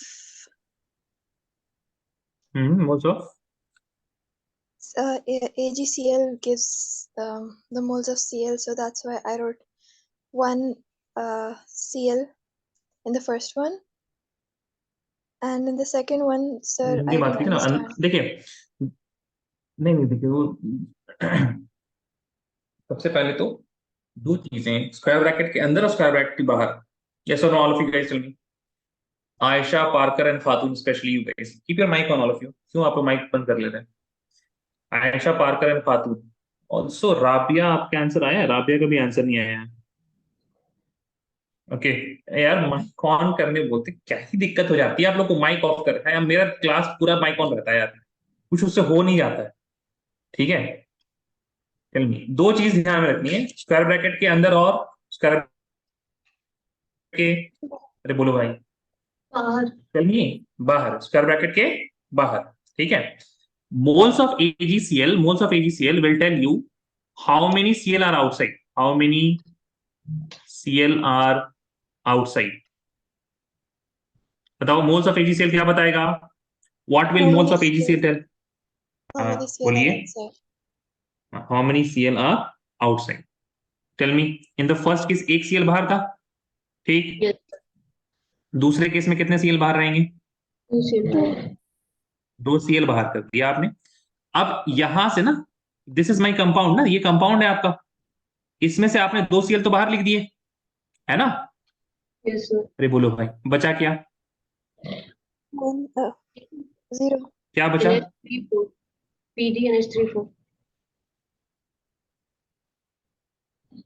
moles of, AgCl gives the moles of Cl, so that's why I wrote 1 Cl in the first one, and in the second one, sir, Hindi I बात didn't कीजिए ना, understand. देखिए, नहीं नहीं देखिए वो सबसे पहले तो दो चीजें, स्क्वायर ब्रैकेट के अंदर और स्क्वायर ब्रैकेट के बाहर। यस और no, all of you guys tell me. Ayesha, Parker and Khatoon, specially you guys keep your mic on, all of you. क्यों आप माइक बंद कर लेते हैं? Ayesha, Parker and Khatoon. Also Rabia, आपका आंसर आया है? राबिया का भी आंसर नहीं आया है। ओके यार, माइक ऑन करने बोलते क्या ही दिक्कत हो जाती है आप लोग को, माइक ऑफ कर रखा है। मेरा क्लास पूरा माइक ऑन रहता है यार, कुछ उससे हो नहीं जाता है, ठीक है? चलिए, दो चीज ध्यान में रखनी है, स्क्वायर ब्रैकेट के अंदर और स्क्वायर के, अरे बोलो भाई, बाहर। चलिए बाहर, स्क्वायर ब्रैकेट के बाहर, ठीक है? Moles of AgCl, moles of AgCl will tell you how many Cl are outside, how many Cl are outside। बताओ मोल्स ऑफ AgCl क्या बताएगा? What will How moles many of AgCl Cl? tell? How हाँ many Cl are बोलिए, outside? how many Cl are outside? Tell me, in the first case एक Cl बाहर था, ठीक? Yes. दूसरे केस में कितने Cl बाहर रहेंगे? 2 Cl. 2 Cl बाहर कर दिया आपने। अब यहां से ना, दिस इज माई कंपाउंड ना, ये कंपाउंड है आपका, इसमें से आपने 2 Cl तो बाहर लिख दिए, है ना? Yes, sir. अरे बोलो भाई, बचा क्या? 0. क्या बचा? NH34. PdNH34.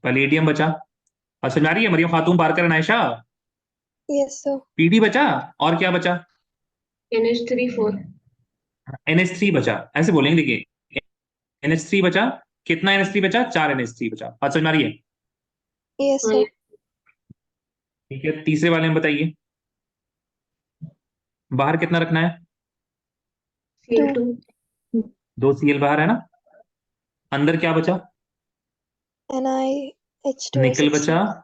पैलेडियम बचा, और समझ आ रही है? मरियम खातून पारकर नायशा, Yes, sir. पीटी बचा और क्या बचा? NH3 4. NH3 बचा, ऐसे बोलेंगे देखिए, NH3 बचा, कितना NH3 बचा? 4 NH3 बचा। बात समझ में आ रही है? Yes, हाँ, sir. ठीक है, तीसरे वाले में बताइए, बाहर कितना रखना है? Cl2. 2 Cl बाहर है ना, अंदर क्या बचा? निकल बचा, NiH2O6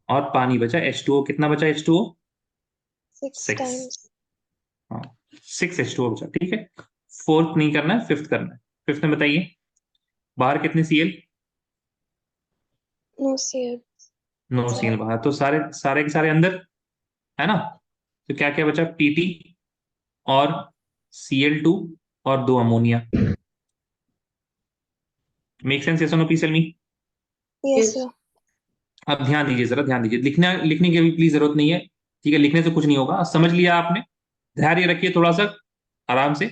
और पानी बचा, H2O। कितना बचा H2O? 6 6। times. हाँ, 6 H2O बचा। ठीक है, फोर्थ नहीं करना है, फिफ्थ करना है। फिफ्थ में बताइए, बाहर कितने Cl? No Cl. 9 Cl बाहर, तो सारे सारे के सारे अंदर है ना। तो क्या क्या बचा? Pt और Cl2 और 2 अमोनिया। Make sense? यस और no? Please tell me. Yes, Yes. sir. अब ध्यान दीजिए, जरा ध्यान दीजिए, लिखने की भी प्लीज जरूरत नहीं है। ठीक है, लिखने से कुछ नहीं होगा, समझ लिया आपने? धैर्य रखिए थोड़ा सा, आराम से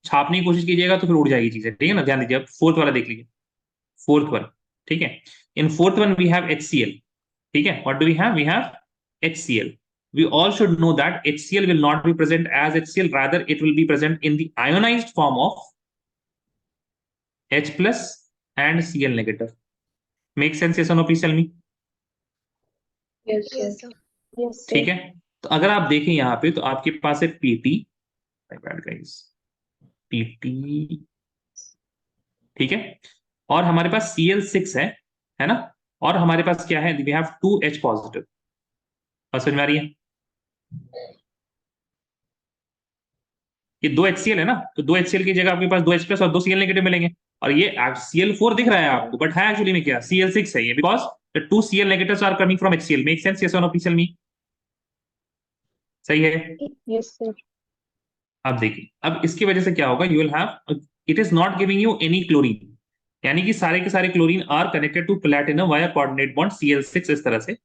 छापने की कोशिश कीजिएगा तो फिर उड़ जाएगी चीजें। ठीक है ना, ध्यान दीजिए। अब फोर्थ वाला देख लीजिए, फोर्थ वन। ठीक है, in fourth one we have HCl। ठीक है, what do we have HCl। we all should know that HCl will not be present as HCl, rather it will be present in the ionized form of H plus and Cl negative. Make sense? Yes or no? Please tell me. Yes, sir. Yes, sir. Yes, sir. ठीक है, तो अगर आप देखें यहाँ पे, तो आपके पास है पीटी, पीटी, ठीक है, और हमारे पास Cl6 है ना, और हमारे पास क्या है? We have 2H positive. समझ में आ रही है? ये 2 HCl है ना, तो 2 HCl की जगह आपके पास 2H प्लस और 2 Cl नेगेटिव मिलेंगे। और ये Cl4 दिख रहा है आपको, बट है एक्चुअली में क्या? Cl6 है ये, because the 2 Cl negatives are coming from HCl। Make sense? Yes और नो? Please tell me. सही है? Yes, sir. अब देखिए, अब इसकी वजह से क्या होगा? You will have, it is not giving you any chlorine, यानी कि सारे के सारे chlorine are connected to platinum via coordinate bond Cl6 इस तरह से।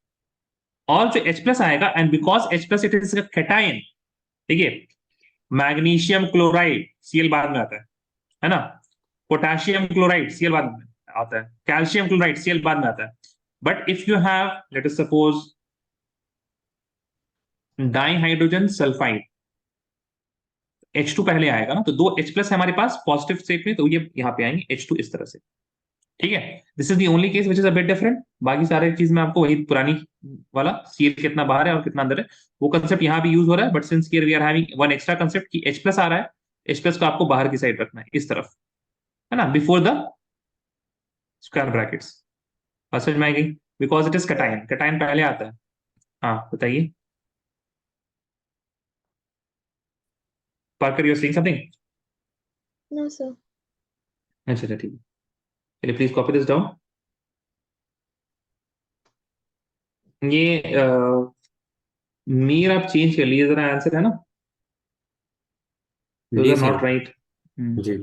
और जो H प्लस आएगा, and because H plus it is cation, ठीक है, मैग्नीशियम क्लोराइड Cl बाद में आता है ना, पोटेशियम क्लोराइड Cl बाद में आता है, कैल्शियम क्लोराइड Cl बाद में आता है। But if you have, late us suppose, dihydrogen sulphide, H2 पहले आएगा ना, तो 2H प्लस है हमारे पास पॉजिटिव स्टेट में, तो ये यहाँ पे आएंगे H2 इस तरह से। ठीक है, this is the only case which is a bit different. बाकी सारे चीज में आपको वही पुरानी वाला Cl कितना बाहर है और कितना अंदर है, वो कंसेप्ट यहाँ भी यूज हो रहा है। But since here we are having one extra concept कि H प्लस आ रहा है, H प्लस को आपको बाहर की साइड रखना है, इस तरफ, है ना, बिफोर द स्क्वायर ब्रैकेट्स। बात समझ में आएगी? Because it is cation, cation पहले आता है। हाँ बताइए, Parker you are saying something? No, sir. अच्छा अच्छा, ठीक है, चलिए प्लीज कॉपी दिस डाउन। ये मीर आप चेंज कर लीजिए जरा, आंसर है ना, दोज जी आर सर। Not right. जी।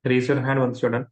Raise your hand once you are done.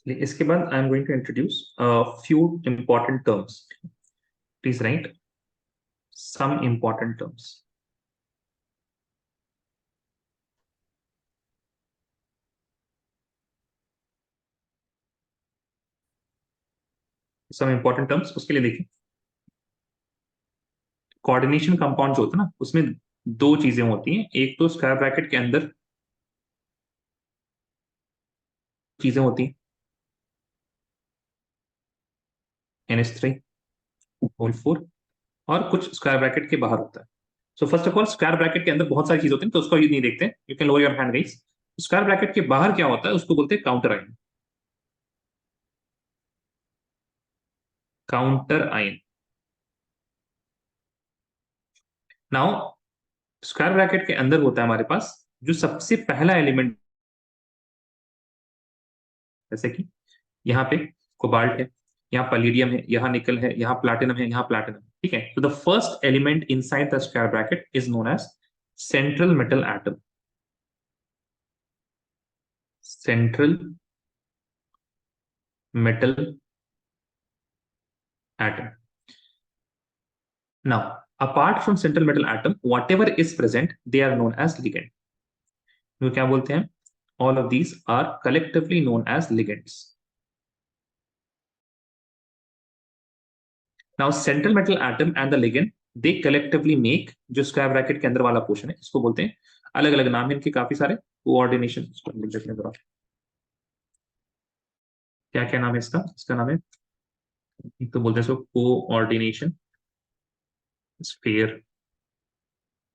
इसके बाद I am going to introduce few important terms. Please write some important terms. Some important terms. उसके लिए देखिए, कोऑर्डिनेशन कंपाउंड जो होता है ना, उसमें दो चीजें होती हैं. एक तो स्क्वायर ब्रैकेट के अंदर चीजें होती हैं, NH3 होल 4, और कुछ स्क्वायर ब्रैकेट के बाहर होता है. So first of all, square bracket के अंदर बहुत सारी चीजें होती हैं, तो उसको ये नहीं देखते. You can lower your hand guys. Square bracket के बाहर क्या होता है उसको बोलते हैं counter ion. Counter ion. Now square bracket के अंदर होता है हमारे पास जो सबसे पहला एलिमेंट, जैसे कि यहाँ पे कोबाल्ट है, यहाँ पलेडियम है, यहाँ निकल है, यहाँ प्लैटिनम है, यहाँ प्लैटिनम. ठीक है. तो the first element inside the square bracket is known as central metal atom. Central metal atom. Now, apart from central metal atom, whatever is present, they are known as ligand. तो क्या बोलते हैं? All of these are collectively known as ligands. Now, central metal atom and the ligand, they collectively make जो square bracket के अंदर वाला portion है, इसको बोलते हैं, अलग अलग नाम है इनके काफी सारे. कोऑर्डिनेशन, क्या क्या नाम है इसका? इसका नाम है, एक तो बोलते हैं इसको कोऑर्डिनेशन स्फीयर,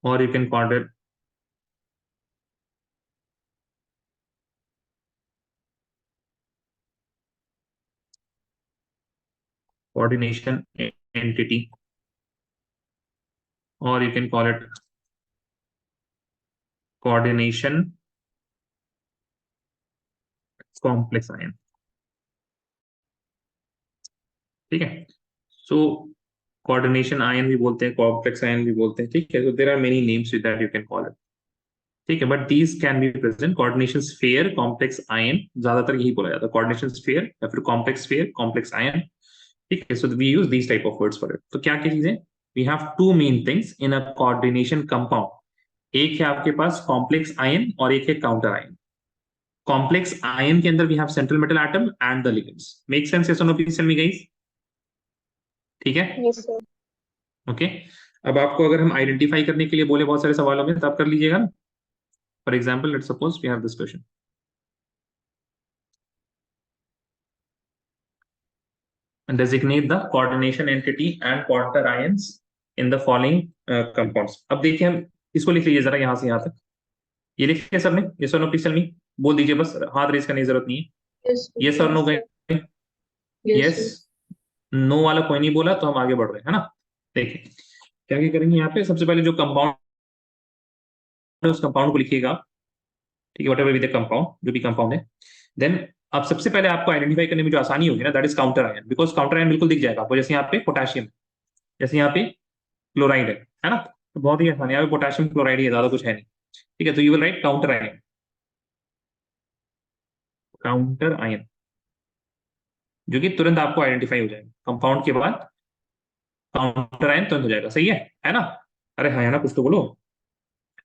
और you can call it coordination entity, or you can call it coordination complex ion. ठीक है. सो कोऑर्डिनेशन आयन भी बोलते हैं, कॉम्प्लेक्स आयन भी बोलते हैं. ठीक है. so there are many names with that you can call it. ठीक है. but these can be present. Coordination sphere, complex ion, ज्यादातर यही बोला जाता है, कोऑर्डिनेशन स्फीयर या फिर कॉम्प्लेक्स स्फीयर, कॉम्प्लेक्स आयन. ठीक है. so we use these type of words for it. तो क्या क्या चीजें? we have two main things in a coordination compound. एक है आपके पास कॉम्प्लेक्स आयन और एक है काउंटर आयन. कॉम्प्लेक्स आयन के अंदर we have central metal atom and the ligands. Make sense? Yes और no? Please tell me guys. ठीक है. Yes, sir. ओके. अब आपको अगर हम आइडेंटिफाई करने के लिए बोले बहुत सारे सवालों में, तब कर लीजिएगा ना. For example, let's suppose we have this question. Designate the coordination entity and counter ions in the following compounds. अब देखिए, हम इसको लिख लीजिए जरा यहां से यहां तक. ये लिखे सबने? यस और नो? प्लीज टेल मी. बोल दीजिए, बस हाथ रेज करने की जरूरत नहीं है. यस और नो गए? यस. नो वाला कोई नहीं बोला, तो हम आगे बढ़ रहे हैं, है ना. देखिए क्या क्या करेंगे यहाँ पे. सबसे पहले जो कंपाउंड है उस कंपाउंड को लिखिएगा. ठीक है. व्हाटएवर बी द कंपाउंड, जो भी कंपाउंड है. देन अब सबसे पहले आपको आइडेंटिफाई करने में जो आसानी होगी ना, that is counter ion. Because counter ion बिल्कुल दिख जाएगा आपको. जैसे यहाँ पे पोटेशियम, जैसे यहाँ पे क्लोराइड है ना. तो बहुत ही आसान है. यहाँ पे पोटेशियम क्लोराइड है, ज्यादा कुछ है नहीं. ठीक है. तो you will write counter ion. Counter ion जो कि तुरंत आपको आइडेंटिफाई हो जाएगा. कंपाउंड के बाद काउंटर आयन तुरंत हो जाएगा. सही है ना? अरे हाँ, है ना? कुछ तो बोलो.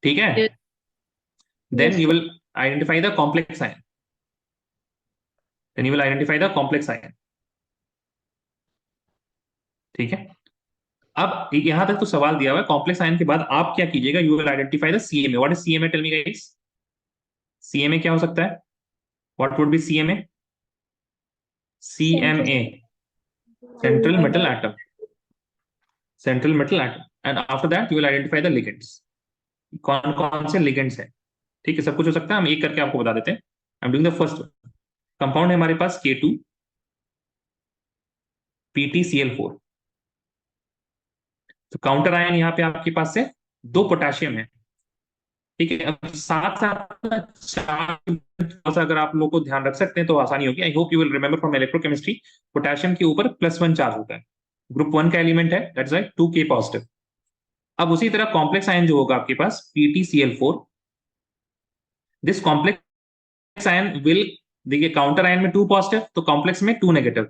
ठीक है. Then you will identify the complex ion. Then you will identify the complex ion. ठीक है. अब यहां तक तो सवाल दिया हुआ है. कॉम्प्लेक्स आयन के बाद आप क्या कीजिएगा? You will identify the CMA. What is CMA? Tell me guys. CMA क्या हो सकता है? What would be CMA? CMA, central metal atom. Central metal atom. And after that you will identify the ligands. कौन कौन से ligands है. ठीक है. सब कुछ हो सकता है, हम एक करके आपको बता देते हैं. I'm doing the first one. Compound है हमारे पास K2 PtCl4. तो काउंटर आयन यहाँ पे आपके पास से 2 पोटेशियम है. ठीक है. अब साथ साथ अगर आप लोगों को ध्यान रख सकते हैं तो आसानी होगी. I hope you will remember from electrochemistry, potassium के ऊपर +1 चार्ज होता है. ग्रुप 1 का एलिमेंट है, दैट्स राइट, 2K पॉजिटिव. अब उसी तरह कॉम्प्लेक्स आयन जो होगा आपके पास PtCl4, this complex ion will देखिए काउंटर आयन में 2 पॉजिटिव तो कॉम्प्लेक्स में 2 नेगेटिव,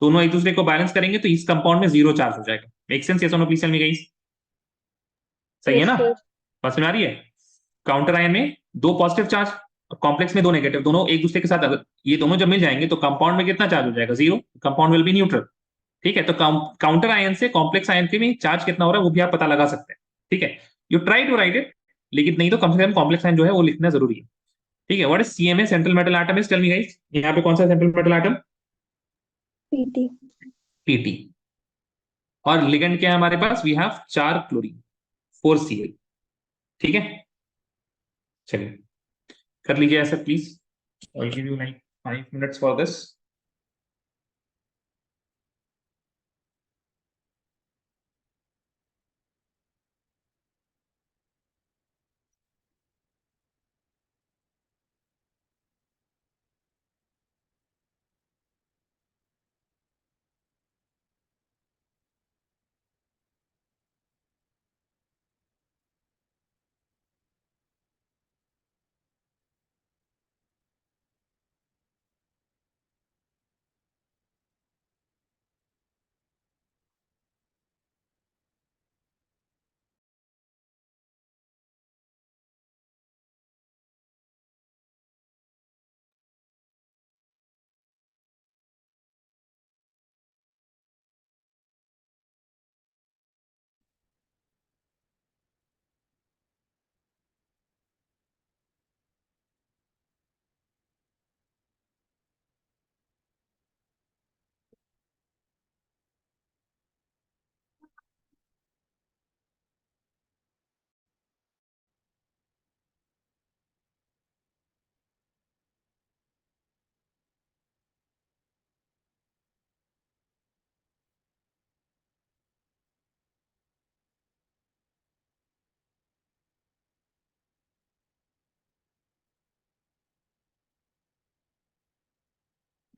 दोनों एक दूसरे को बैलेंस करेंगे तो इस कंपाउंड में 0 चार्ज हो जाएगा। Make sense? यस और no please tell me guys. सही है Yes, ना? sir. समझ में आ रही है? काउंटर आयन में 2 पॉजिटिव चार्ज और कॉम्प्लेक्स में 2 नेगेटिव, दोनों एक दूसरे के साथ अगर ये दोनों जब मिल जाएंगे तो कंपाउंड में कितना चार्ज हो जाएगा? 0। Compound will be neutral. ठीक है, तो काउंटर आयन से कॉम्प्लेक्स आयन के में चार्ज कितना हो रहा है वो भी आप पता लगा सकते हैं। ठीक है, you try to write it, लेकिन नहीं तो कम से कम कॉम्प्लेक्स आयन जो है वो लिखना जरूरी है। ठीक है, what is CMA? Central metal atom is, tell me guys, यहाँ पे कौन सा central metal atom? PT. PT. और लिगेंड क्या है हमारे पास? We have 4 chlorine, 4Cl। ठीक है, चलिए कर लीजिए ऐसा please. I give you like 5 minutes for this.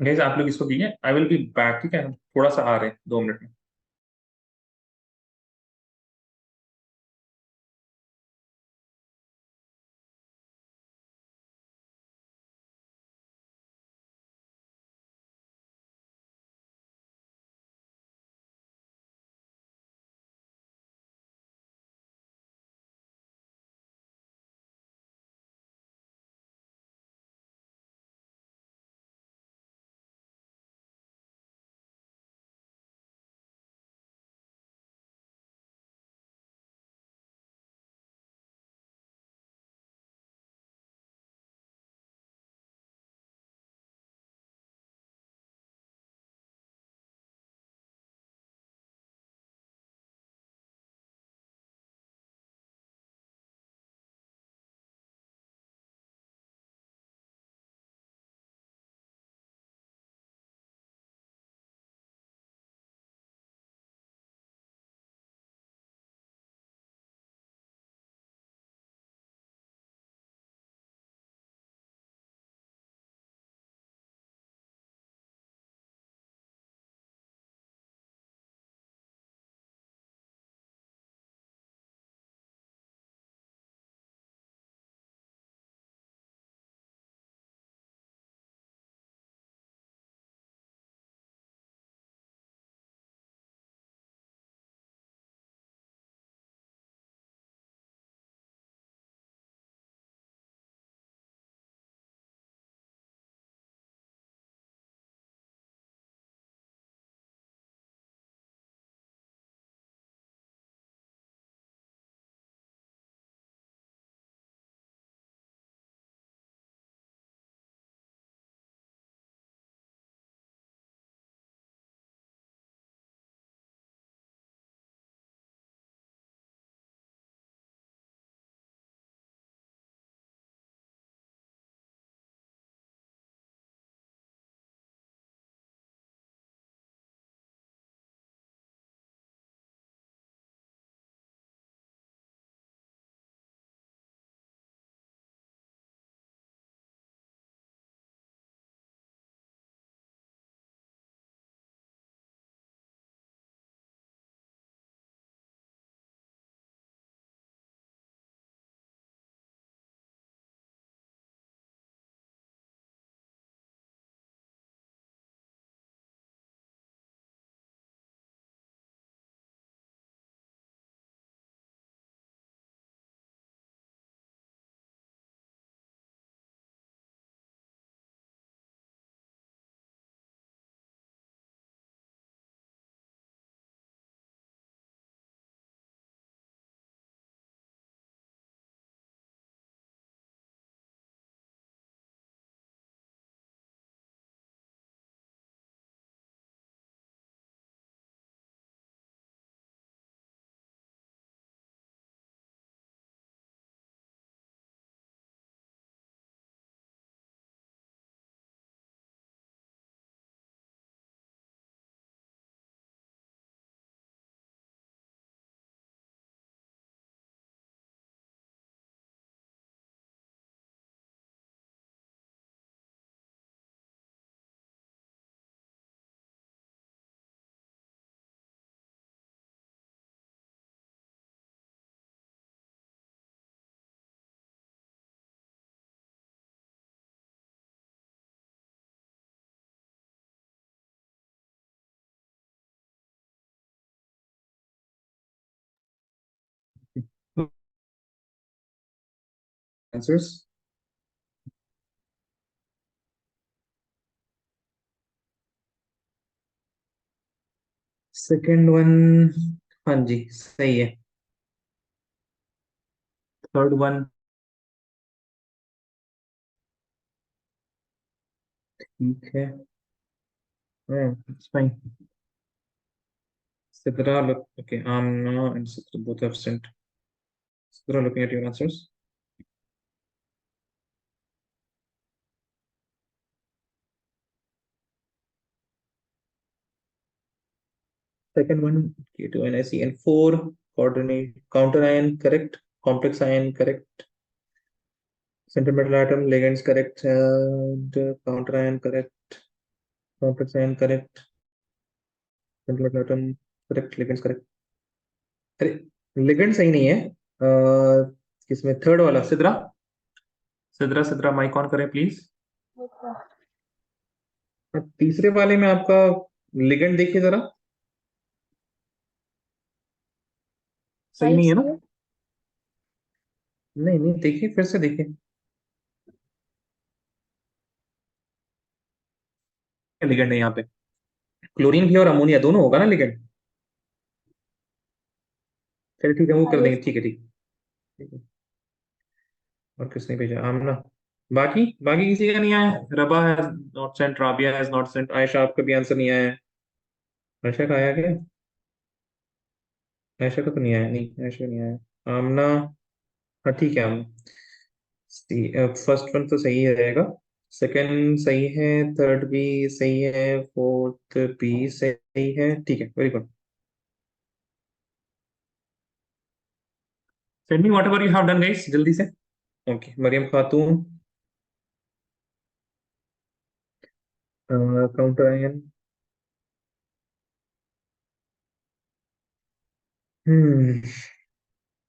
Guys आप लोग इसको कीजिए, आई विल बी बैक। ठीक है, हम थोड़ा सा आ रहे हैं 2 मिनट में। आंसर्स। सेकेंड वन, हाँ जी सही है। थर्ड वन ठीक है, it's fine. Sidra, look, okay, Amna and Sidra both absent. Sidra, looking at your answers. Second one, K2NiCN4, coordinate, counter ion, correct. Complex ion, correct. Center metal atom, ligands, correct. And counter ion, correct. Complex ion, correct. Center metal atom, correct. Ligands, correct. अरे ligand सही नहीं है। किसमें third वाला Sidra, Sidra Sidra mic on करें please. तीसरे वाले में आपका लिगेंड देखिए जरा, सही नहीं है ना? नहीं नहीं, देखिए फिर से देखिए, लिगेंड है यहाँ पे। क्लोरीन भी और अमोनिया दोनों होगा ना लिगेंड। चलिए ठीक है, वो कर देंगे, ठीक है ठीक है। और किसने भेजा? आमना। बाकी बाकी किसी का नहीं आया। रबा has not sent, Rabia has not sent, Ayesha आपका भी आंसर नहीं आया है। आयशा का आया क्या? आयशा का तो नहीं आया, नहीं आयशा का नहीं आया। आमना, हाँ ठीक है। हम फर्स्ट वन तो सही रहेगा, सेकंड सही है, थर्ड भी सही है, फोर्थ भी सही है, ठीक है, very good. Send me whatever you have done guys, जल्दी से। ओके, मरियम खातून, काउंटर आयन,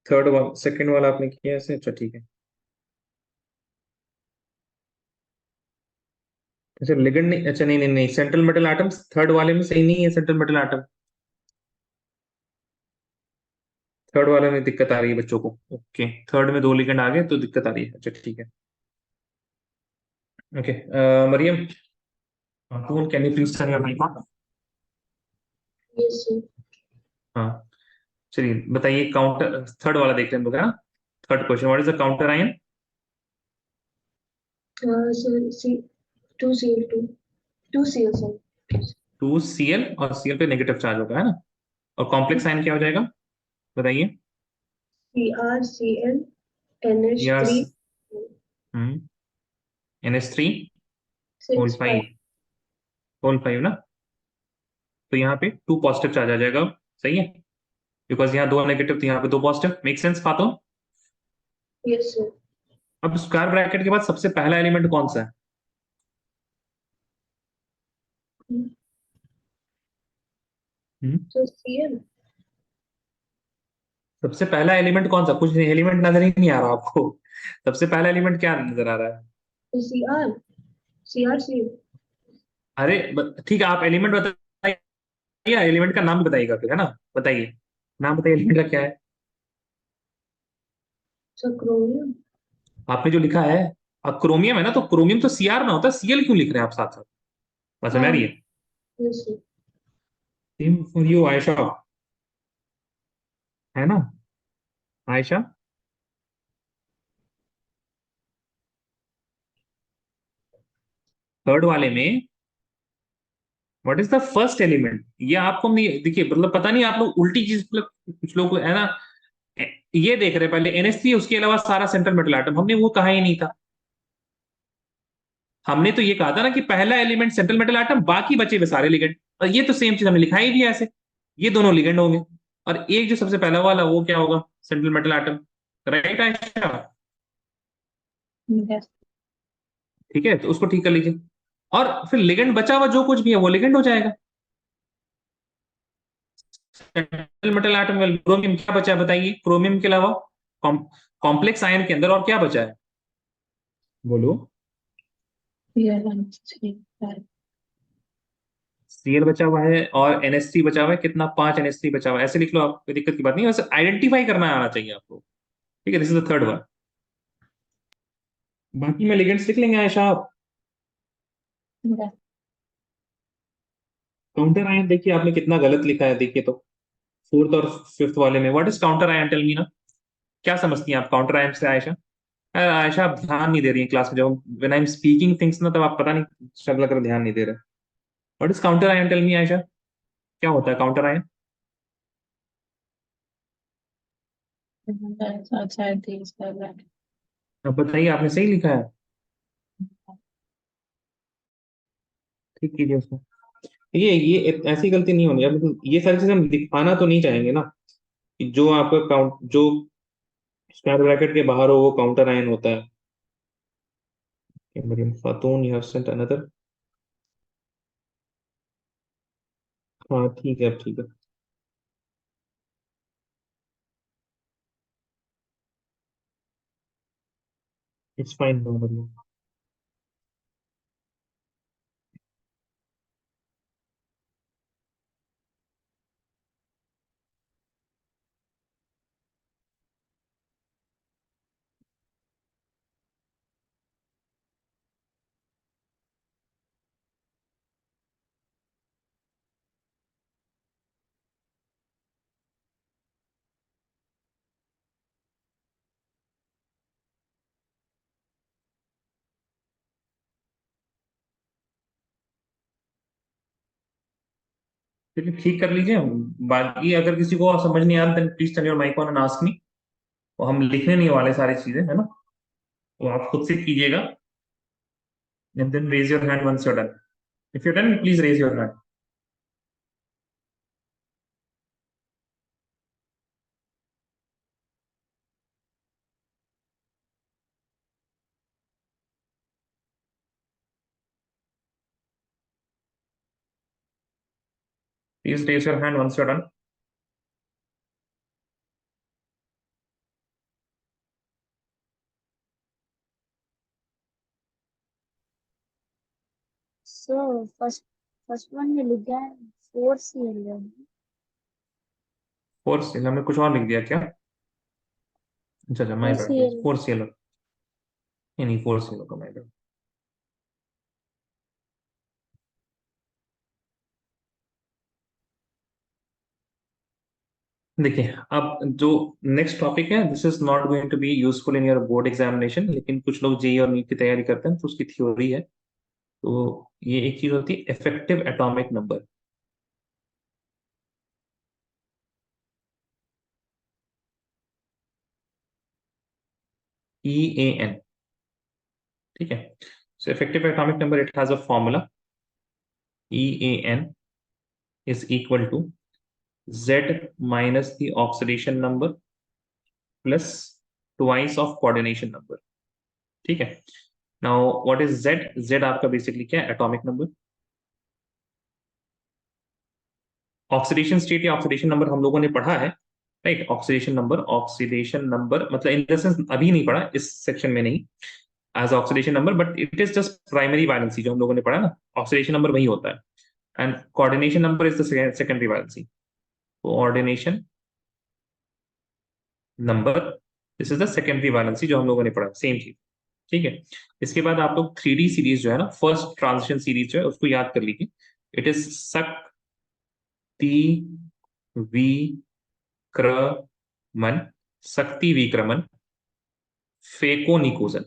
थर्ड वाला, सेकंड वाला आपने किया ऐसे, अच्छा ठीक है। अच्छा लिगेंड नहीं, अच्छा नहीं नहीं नहीं, सेंट्रल मेटल एटम्स थर्ड वाले में सही नहीं है। सेंट्रल मेटल एटम थर्ड वाले में दिक्कत आ रही है बच्चों को। ओके, थर्ड में दो लिगेंड आ गए तो दिक्कत आ रही है, अच्छा ठीक है। Okay, Mariam Khatoon, can you please turn your mic on? Yes, sir. हाँ, चलिए बताइए, काउंटर थर्ड वाला देखते हैं हम लोग, है ना? Third question, what is the counter ion? Sir, C2Cl2. 2Cl, sir. 2Cl, और Cl पे नेगेटिव चार्ज होगा, है ना? और कॉम्प्लेक्स आयन क्या हो जाएगा, बताइए? CrCl यार, NH3 NH3 होल 6 5. 5, होल 5 ना? तो यहाँ पे 2 पॉजिटिव चार्ज आ जाएगा, सही है, बिकॉज यहाँ 2 नेगेटिव तो यहाँ पे 2 पॉजिटिव। मेक सेंस खातो? Yes, sir. अब स्क्वायर ब्रैकेट के बाद सबसे पहला एलिमेंट कौन सा है? So Cl. सबसे पहला एलिमेंट कौन सा? कुछ एलिमेंट नजर ही नहीं आ रहा आपको। सबसे पहला एलिमेंट क्या नजर आ रहा है? So CrCl. अरे ठीक है, आप एलिमेंट बताइए, एलिमेंट का नाम बताइएगा फिर, है ना? बताइए, नाम बताइए एलिमेंट का क्या है। So chromium. आपने जो लिखा है, क्रोमियम है ना, तो क्रोमियम तो Cr ना होता, Cl क्यों लिख रहे हैं आप साथ साथ? बस समझ आ रही है? Yes, sir. Same for you Ayesha, है ना? आयशा, थर्ड वाले में what is the first element, ये आपको नहीं देखिए, मतलब पता नहीं आप लोग उल्टी चीज, मतलब कुछ लोग है ना, ये देख रहे हैं पहले NH3, उसके अलावा सारा सेंट्रल मेटल एटम, हमने वो कहा ही नहीं था। हमने तो ये कहा था ना कि पहला एलिमेंट सेंट्रल मेटल एटम, बाकी बचे हुए सारे लिगेंड, और ये तो सेम चीज हमने लिखा ही भी है ऐसे, ये दोनों लिगेंड होंगे, और एक जो सबसे पहला वाला वो क्या होगा, central metal atom, right Ayesha? Yes. ठीक है, तो उसको ठीक कर लीजिए, और फिर लिगेंड बचा हुआ जो कुछ भी है वो लिगेंड हो जाएगा। सेंट्रल मेटल एटम में क्रोमियम क्या बचा है बताइए, क्रोमियम के अलावा कॉम्प्लेक्स आयन के अंदर और क्या बचा है, बोलो? Cl बचा हुआ है और NH3 बचा हुआ है, कितना? 5 NH3 बचा हुआ है, ऐसे लिख लो आप, कोई दिक्कत की बात नहीं, वैसे आइडेंटिफाई करना आना चाहिए आपको। ठीक है, this is the third one. बाकी में लिगेंड्स लिख लेंगे आयशा आप। काउंटर आयन देखिए आपने कितना गलत लिखा है, देखिए तो फोर्थ और फिफ्थ वाले में। What is counter ion, tell me ना, क्या समझती हैं आप काउंटर आयन से आयशा? आयशा आप ध्यान नहीं दे रही हैं क्लास में, जब when I am speaking things ना, तब आप पता नहीं शब्द लग ध्यान नहीं दे रहे। What is counter ion, tell me Ayesha, क्या होता है काउंटर आयन? अच्छा है, ठीक है। अब बताइए, आपने सही लिखा है, ठीक कीजिए उसको। ये ऐसी गलती नहीं होनी। अब ये सारी चीजें हम दिखाना तो नहीं चाहेंगे ना कि जो आपका काउंट जो स्क्वायर ब्रैकेट के बाहर हो वो काउंटर आयन होता है। Maryam Khatoon, you have sent another. हाँ ठीक है, अब ठीक है, इट्स फाइन, नो मरियम। चलिए ठीक कर लीजिए। बाकी अगर किसी को समझ नहीं आ रहा, then please turn your mic on and ask me. वो हम लिखने नहीं वाले सारी चीजें, है ना, तो आप खुद से कीजिएगा। And then raise your hand once you done. If you done, please raise your hand. Please raise your hand once you done. So first one you look at 4 CL. Four C L हमने कुछ और लिख दिया क्या? अच्छा अच्छा, my bad, 4 CL. Four C L. नहीं, four C L का माय बैड। देखिए, अब जो नेक्स्ट टॉपिक है, this is not going to be useful in your board examination, लेकिन कुछ लोग जेई और नीट की तैयारी करते हैं तो उसकी थ्योरी है। तो ये एक चीज होती है इफेक्टिव एटॉमिक नंबर, EAN। ठीक है, so effective atomic number, it has a formula, EAN is equal to Z minus the oxidation number plus twice of coordination number। ठीक है, now what is Z? Z आपका basically क्या है? Atomic number. Oxidation state या oxidation number हम लोगों ने पढ़ा है, राइट? ऑक्सीडेशन नंबर मतलब इन द सेंस अभी नहीं पढ़ा, इस सेक्शन में नहीं as oxidation number, but it is just primary valency जो हम लोगों ने पढ़ा ना, ऑक्सीडेशन नंबर वही होता है। And coordination number is the secondary valency. Coordination number, this is the secondary valency जो हम लोगों ने पढ़ा, सेम चीज। ठीक है, इसके बाद आप लोग 3D सीरीज जो है ना, फर्स्ट ट्रांजिशन सीरीज जो है उसको याद कर लीजिए। इट इज शक्ति विक्रमण, शक्ति विक्रमण फेकोनिकोजन।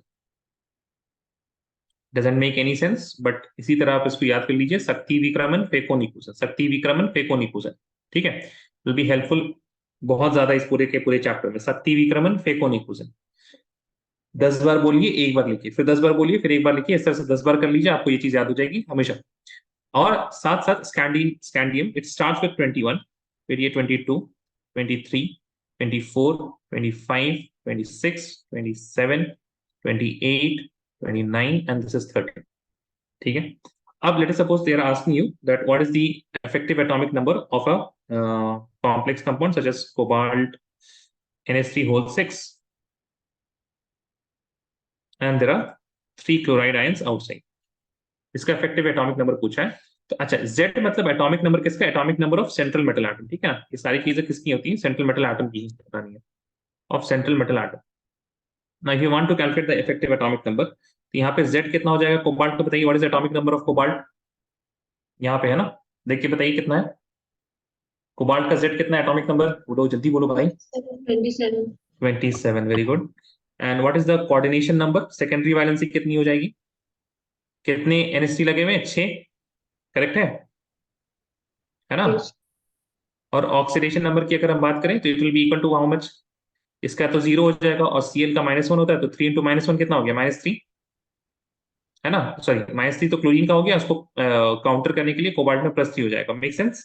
Doesn't make any sense, but इसी तरह आप इसको याद कर लीजिए, शक्ति विक्रमण फेकोनिकोजन, शक्ति विक्रमण फेकोनिकोजन। ठीक है, विल बी हेल्पफुल बहुत ज्यादा इस पूरे के पूरे चैप्टर में। शक्ति विक्रमण फेकोनिकोजन 10 बार बोलिए, एक बार लिखिए, फिर 10 बार बोलिए, फिर एक बार लिखिए, इस तरह से 10 बार कर लीजिए, आपको ये चीज याद हो जाएगी हमेशा। और साथ साथ स्कैंडियम, इट स्टार्ट्स विद 21, फिर ये 22, 23, 24, 25, 26, 27, 28, 29 एंड दिस इज 30। ठीक है, अब let us suppose they are asking you that what is the effective atomic number of a complex compound such as cobalt NH3 whole 6 and there are 3 chloride ions outside। इसका effective atomic number पूछा है। तो अच्छा, Z मतलब atomic number किसका? Atomic number of central metal atom. ठीक है ना, ये सारी चीजें किसकी होती हैं? सेंट्रल मेटल एटम की बतानी है, of central metal atom. Now if you want to calculate the effective atomic number, तो यहाँ पे Z कितना हो जाएगा कोबाल्ट का, बताइए what is atomic number of cobalt, यहाँ पे है ना, देखिए बताइए कितना है कोबाल्ट का, Z कितना है एटॉमिक नंबर, बोलो जल्दी बोलो भाई। 27. 27, very good. And what is the coordination number, secondary valency कितनी हो जाएगी, कितने NH3 लगे हुए हैं, 6, करेक्ट है ना। Yes. और ऑक्सीडेशन नंबर की अगर हम बात करें तो it will be equal to how much, इसका तो 0 हो जाएगा और Cl का -1 होता है, तो 3 × -1 कितना हो गया, -3, है ना, सॉरी -3 तो क्लोरीन का हो गया, उसको काउंटर करने के लिए कोबाल्ट में +3 हो जाएगा, मेक सेंस।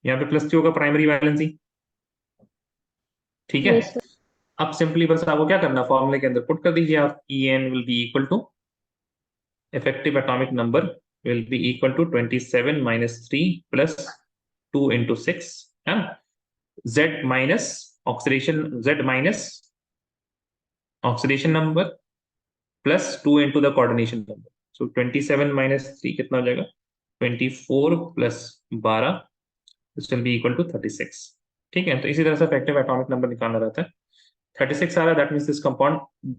यहाँ पे +3 होगा प्राइमरी वैलेंसी, ठीक है। Yes, sir. अब सिंपली बस आपको क्या करना, फॉर्मूले के अंदर पुट कर दीजिए आप, En will be equal to effective atomic number will be equal to 27 minus 3 plus 2 into 6, है ना, Z minus oxidation number plus 2 into the coordination number. So 27 minus 3 कितना हो जाएगा, 24 plus 12, this will be equal to 36, ठीक है। तो इसी तरह से effective atomic number निकालना रहता है, 36 आ रहा है, that means this compound,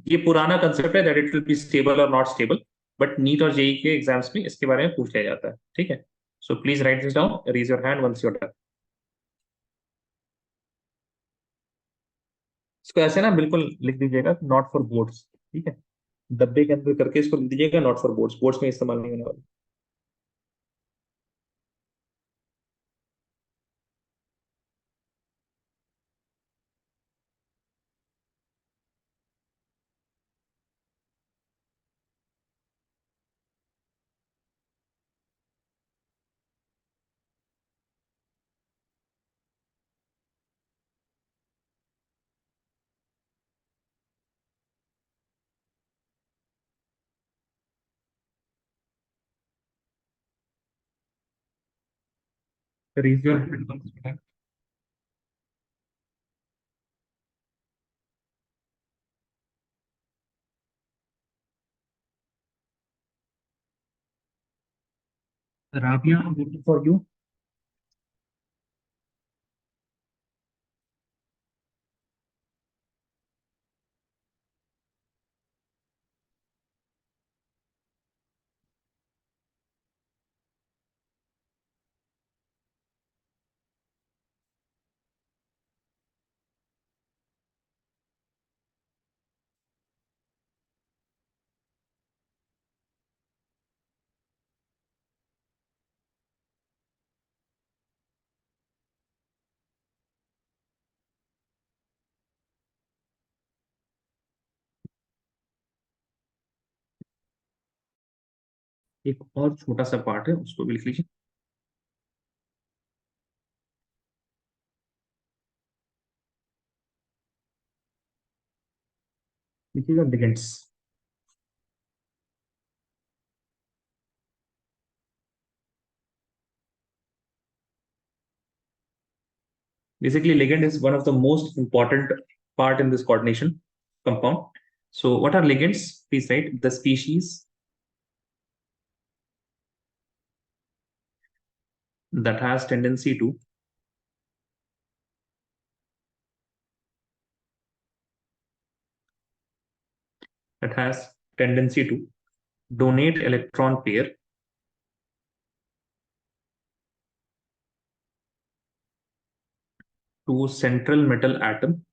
ये पुराना कंसेप्ट है that it will be stable or not stable, but NEET और जेई के एग्जाम्स में इसके बारे में पूछ लिया जाता है, ठीक है। So please write this down, raise your hand once you are done. इसको ऐसे ना बिल्कुल लिख दीजिएगा, नॉट फॉर बोर्ड्स, ठीक है, डब्बे के अंदर करके इसको लिख दीजिएगा, नॉट फॉर बोर्ड्स, बोर्ड्स में इस्तेमाल नहीं होने वाला। Raise your hand. Rabia, I'm waiting for you. एक और छोटा सा पार्ट है, उसको भी लिख लीजिए, लिखिएगा ligands. Basically, ligand is one of the most important part in this coordination compound. So what are ligands? Please write the species that has tendency to donate electron pair to central metal atom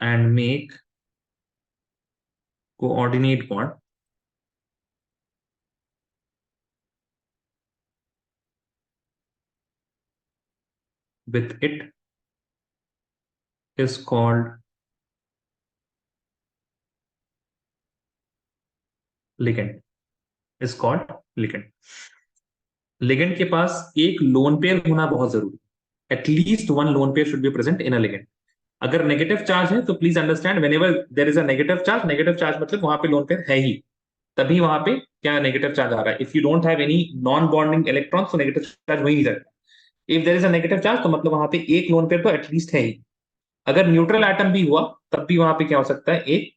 and make coordinate bond with it is called ligand. Ligand के पास एक lone pair होना बहुत जरूरी, at least one lone pair should be present in a ligand. अगर negative charge है तो please understand, whenever there is a negative charge मतलब वहां पे लोन पेयर है ही, तभी वहां पे क्या नेगेटिव चार्ज आ रहा है। If you don't have any non bonding electron तो नेगेटिव चार्ज वही नहीं जाएगा। If there is a negative charge तो मतलब वहां पे एक लोन पेयर तो एटलीस्ट है ही। अगर न्यूट्रल एटम भी हुआ तब भी वहां पे क्या हो सकता है, एक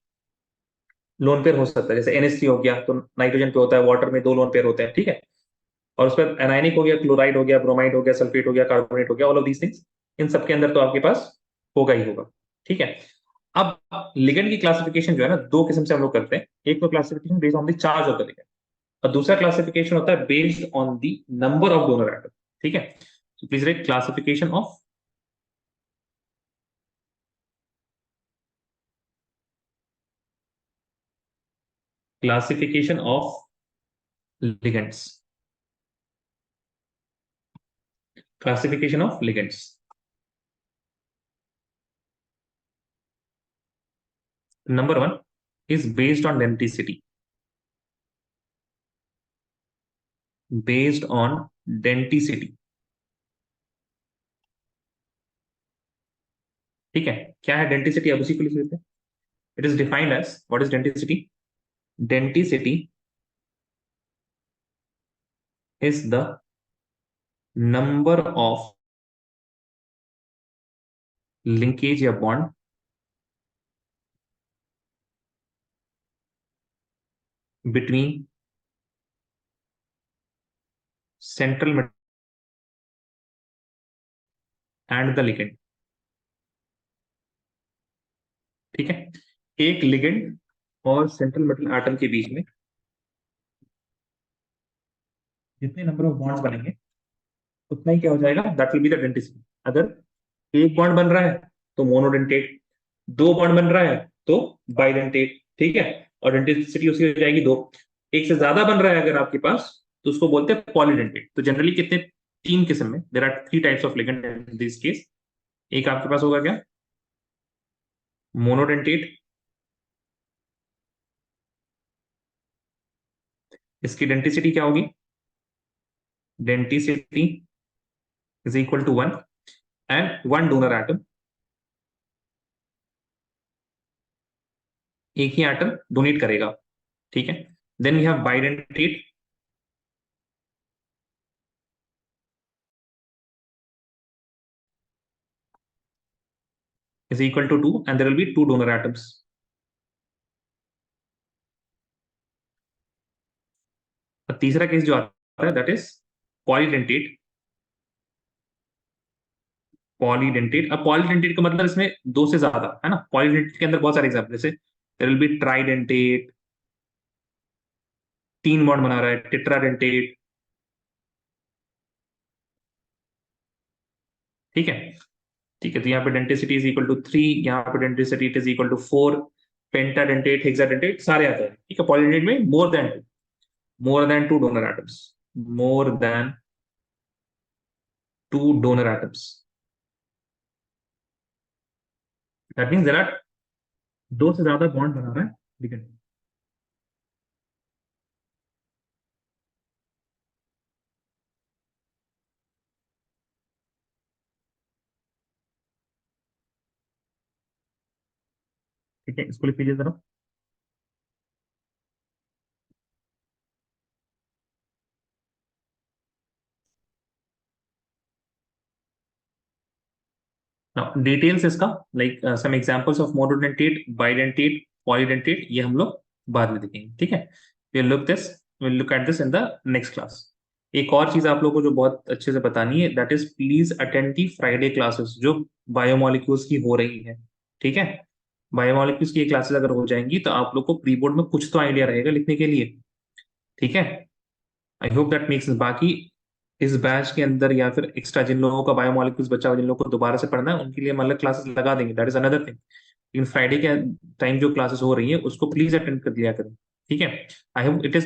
लोन पेयर हो सकता है, जैसे NH3 हो गया तो नाइट्रोजन पे होता है, वाटर में 2 लोन पेयर होते हैं, ठीक है। और उस पर एनायनिक हो गया, क्लोराइड हो गया, ब्रोमाइड हो गया, सल्फेट हो गया, कार्बोनेट हो गया, ऑल ऑफ दीस थिंग्स, इन सब के अंदर तो आपके पास होगा ही होगा, ठीक है। अब लिगेंड की क्लासिफिकेशन जो है ना, दो किस्म से हम लोग करते हैं। एक तो classification based on the charge of the ligand, और दूसरा क्लासिफिकेशन होता है based on the number of donor atom. ठीक है, so please right classification of ligands. Classification of ligands. Number one is based on denticity. Based on denticity. ठीक है, क्या है डेंटिसिटी? अब उसी को लिख लेते हैं। It is defined as, what is denticity? Denticity is the number of linkage या bond between central metal and the ligand. ठीक है, एक लिगेंड और सेंट्रल मेटल एटम के बीच में जितने नंबर ऑफ बॉन्ड्स बनेंगे उतना ही क्या हो जाएगा, that will be the denticity. अगर एक बॉन्ड बन रहा है तो मोनोडेंटेट, दो बॉन्ड बन रहा है तो बाइडेंटेट। ठीक है, और डेंटिसिटी उसकी हो जाएगी दो। एक से ज्यादा बन रहा है अगर आपके पास तो उसको बोलते हैं पॉलीडेंटेट। तो जनरली कितने, तीन किस्म में, there are three types of ligand in this case. एक आपके पास होगा क्या, मोनोडेंटेट, इसकी डेंटिसिटी क्या होगी, denticity is equal to 1 and one donor atom, एक ही एटम डोनेट करेगा। ठीक है, then we have bidentate, is equal to 2 and there will be two donor atoms. और तीसरा केस जो आता है दैट इज पॉलीडेंटेट। पॉलीडेंटेट, अब पॉलीडेंटेट का मतलब इसमें दो से ज्यादा है ना। पॉलीडेंटेट के अंदर बहुत सारे एग्जाम्पल, जैसे देयर विल बी ट्राइडेंटेट, तीन बॉन्ड बना रहा है, टेट्राडेंटेट। ठीक है, ठीक है, तो यहाँ पे डेंटिसिटी इज इक्वल टू 3, यहाँ पे denticity it is equal to 4, pentadentate, hexadentate सारे आते हैं। ठीक है, पॉलीडेंटेट में more than two donor atoms, more than two donor atoms. That means there are दो से ज्यादा बॉन्ड बना रहा है लिगेंड। ठीक है, इसको लिख लीजिए जरा। Now, डिटेल्स इसका, like some examples of monodentate, bidentate, polydentate, ये हम लोग बाद में देखेंगे। ठीक है, we'll look at this in the next class. एक और चीज आप लोगों को जो बहुत अच्छे से बतानी है, that is please attend the Friday classes जो बायोमोलिक्यूल्स की हो रही है। ठीक है, बायोमोलिक्यूल्स की क्लासेस अगर हो जाएंगी तो आप लोग को प्री बोर्ड में कुछ तो आइडिया रहेगा लिखने के लिए। ठीक है, I hope that makes sense. बाकी इस बैच के अंदर या फिर एक्स्ट्रा जिन लोगों का बायोमोलिक्यूल्स बचा हुआ, जिन लोगों को दोबारा से पढ़ना है, उनके लिए मतलब क्लासेस लगा देंगे, दैट इज अनदर थिंग। लेकिन फ्राइडे के टाइम जो क्लासेस हो रही है उसको प्लीज अटेंड कर लिया करें। ठीक है, आई होप इट इज